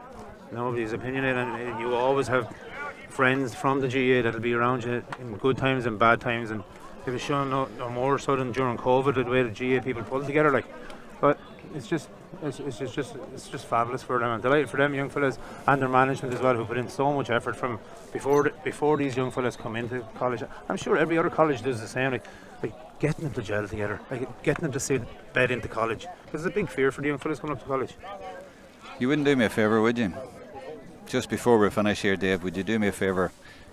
nobody's opinionated, and you always have friends from the GAA that'll be around you in good times and bad times, and it was shown no more so than during COVID the way the GAA people pulled together. Like, but it's just fabulous for them. I'm delighted for them young fellas and their management as well, who put in so much effort from before these young fellas come into college. I'm sure every other college does the same. Like getting them to gel together, like getting them to sit bed into college. Because it's a big fear for the young fellas coming up to college. You wouldn't do me a favour, would you? Just before we finish here, Dave, would you do me a favour?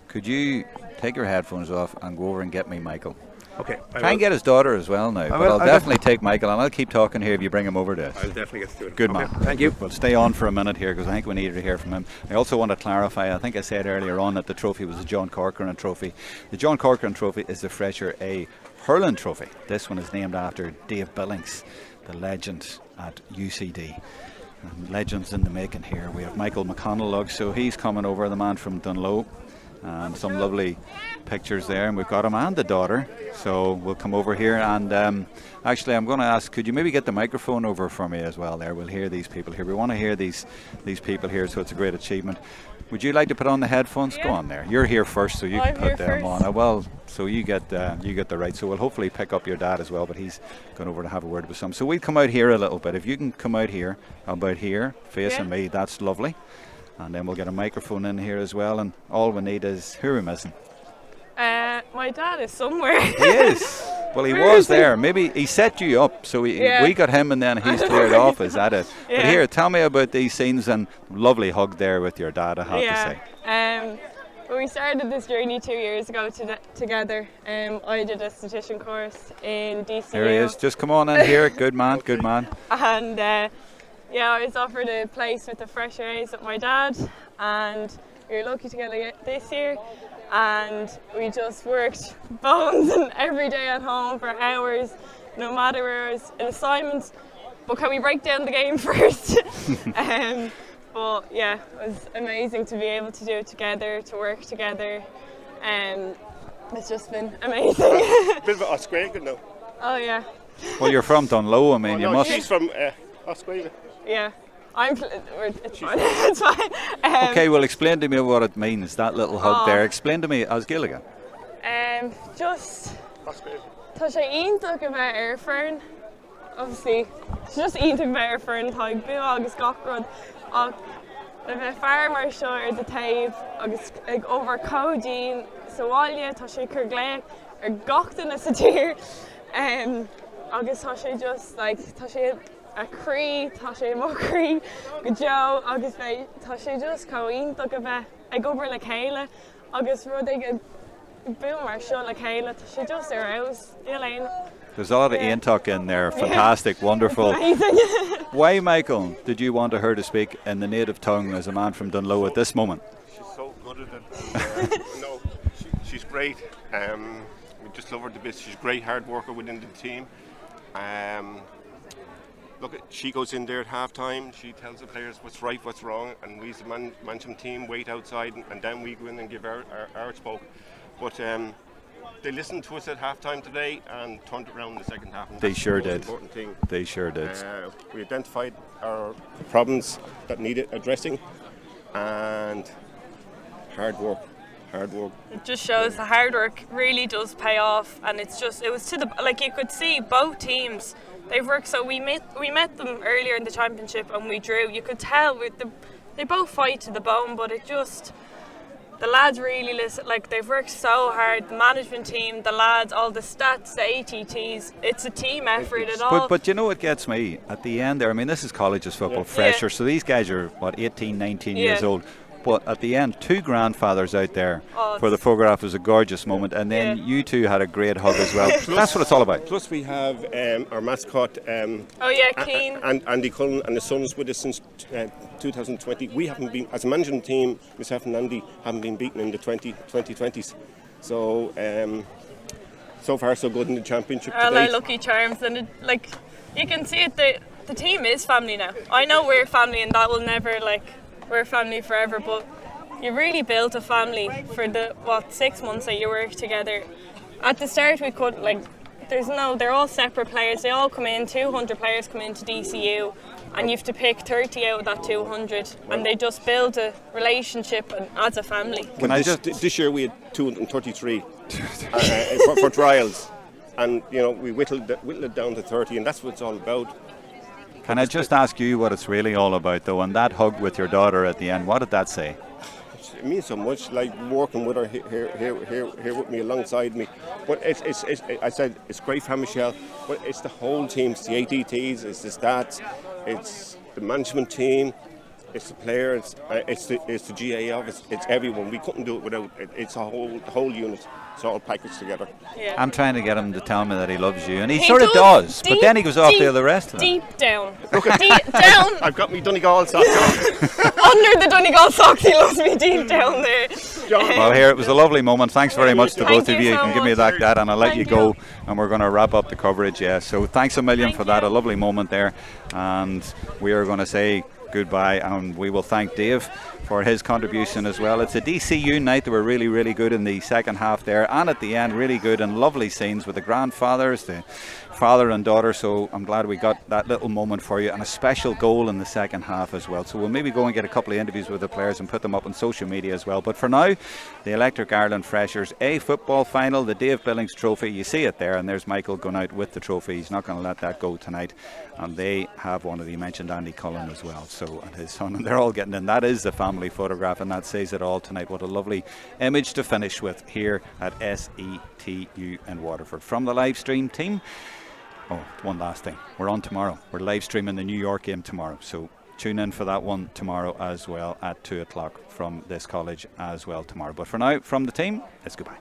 Could you take your headphones off and go over and get me Michael? Okay. Try and get his daughter as well now. But I'll definitely take Michael, and I'll keep talking here if you bring him over to us. I'll definitely get to do it. Good man. Thank you. We'll stay on for a minute here because I think we need to hear from him. I also want to clarify, I think I said earlier on that the trophy was the John Corcoran Trophy. The John Corcoran Trophy is the Fresher A Hurling Trophy. This one is named after Dave Billings, the legend at UCD. Legends in the making here. We have Michael McConnell, so he's coming over, the man from Dunloe. And some lovely pictures there, and we've got him and the daughter, so we'll come over here. And actually I'm going to ask, could you maybe get the microphone over for me as well there? We'll hear these people here. We want to hear these people here, so it's a great achievement. Would you like to put on the headphones? Yeah. Go on there. You're here first, so you can put them on. Well, so you get the right. So we'll hopefully pick up your dad as well, but he's gone over to have a word with some. So we'll come out here a little bit. If you can come out here, about here, facing me, that's lovely. And then we'll get a microphone in here as well. And all we need is, who are we missing? My dad is somewhere. He is. Well, he was there. Maybe he set you up, so we got him, and then he's cleared off. Is that it? Yeah. But here, tell me about these scenes, and lovely hug there with your dad, I have to say. When we started this journey 2 years ago together, I did a esthetician course in DCU. There he is. Just come on in here. Good man, good man. And I was offered a place with the Fresher A's with my dad, and we were lucky to get it this year. And we just worked bones and every day at home for hours, no matter where it was in assignments. But can we break down the game first? But yeah, it was amazing to be able to do it together, to work together. It's just been amazing. Bit of Australia now. Oh yeah. Well, you're from Dunloe, I mean, you must. She's from Australia. Yeah. It's fine. It's fine. Okay, well, explain to me what it means, that little hug there. Explain to me as Gilligan. Just tá sé iontu go bheith fern, obviously just iontu go bheith fern thaig bu agus gachrod ach le bheith fear mar seo the taobh agus ag over codín sáile tá sé cur gléach gachtain sa tír agus tá sé just like tá sé a crí, tá sé mo crí go Joe agus tá sé just iontu go bheith ag over le chéile agus rud ag boom mar seo le chéile tá sé just ar aus Elaine. There's a lot of Aontuck in there. Fantastic, wonderful. Amazing. Why, Michael, did you want her to speak in the native tongue as a man from Dunloe at this moment? She's so good at it. No, she's great. We just love her to bits. She's a great hard worker within the team. She goes in there at half time, she tells the players what's right, what's wrong, and we as the management team wait outside, and then we go in and give our spoke. But they listened to us at half time today and turned it around in the second half. And they sure did. Important thing. They sure did. We identified our problems that needed addressing, and hard work. It just shows the hard work really does pay off, and it was to the, like, you could see both teams, they've worked. So we met them earlier in the championship and we drew. You could tell they both fight to the bone, but the lads really listen, like they've worked so hard, the management team, the lads, all the stats, the ATTs, it's a team effort at all. But you know what gets me at the end there, I mean, this is colleges football, Fresher, so these guys are 18, 19 years old. But at the end, two grandfathers out there for the photograph was a gorgeous moment, and then you two had a great hug as well. That's what it's all about. Plus we have our mascot Keane and Andy Cullen and the Sons with us since 2020. We haven't been, as a management team, myself and Andy haven't been beaten in the 2020s. So so far so good in the championship today. Our lucky charms, and you can see it. The team is family now. I know we're family, and that will never we're family forever, but you really built a family for the 6 months that you work together. At the start we could they're all separate players, they all come in, 200 players come into DCU, and you have to pick 30 out of that 200, and they just build a relationship and as a family. This year we had 233 for trials, and we whittled it down to 30, and that's what it's all about. Can I just ask you what it's really all about, though? And that hug with your daughter at the end, what did that say? It means so much, like working with her here with me, alongside me. But I said it's great for Michelle, but it's the whole team. It's the ATTs, it's the stats, it's the management team, it's the players, it's the GAA office, it's everyone. We couldn't do it without it. It's the whole unit. It's all packaged together. Yeah. I'm trying to get him to tell me that he loves you, and he sort of does, but then he goes off to the rest of them. Deep down. Deep down. I've got me Donegal socks on. Under the Donegal socks, he loves me deep down there. Well, here, it was a lovely moment. Thanks very much to both of you. You so can give me much. that, and I'll let you go, and we're going to wrap up the coverage. Yeah, so thanks a million for that. A lovely moment there, and we are going to say goodbye, and we will thank Dave for his contribution as well. It's a DCU night. They were really, really good in the second half there, and at the end really good and lovely scenes with the grandfathers, the father and daughter, so I'm glad we got that little moment for you, and a special goal in the second half as well. So we'll maybe go and get a couple of interviews with the players and put them up on social media as well. But for now, the Electric Ireland Freshers A football final, the Dave Billings Trophy, you see it there, and there's Michael going out with the trophy. He's not going to let that go tonight, and they have one of the, you mentioned Andy Cullen as well, so, and his son, and they're all getting in. That is the family photograph, and that says it all tonight. What a lovely image to finish with here at SETU in Waterford. From the live stream team, one last thing, we're on tomorrow. We're live streaming the New York game tomorrow, so tune in for that one tomorrow as well at 2 o'clock from this college as well tomorrow. But for now, from the team, it's goodbye.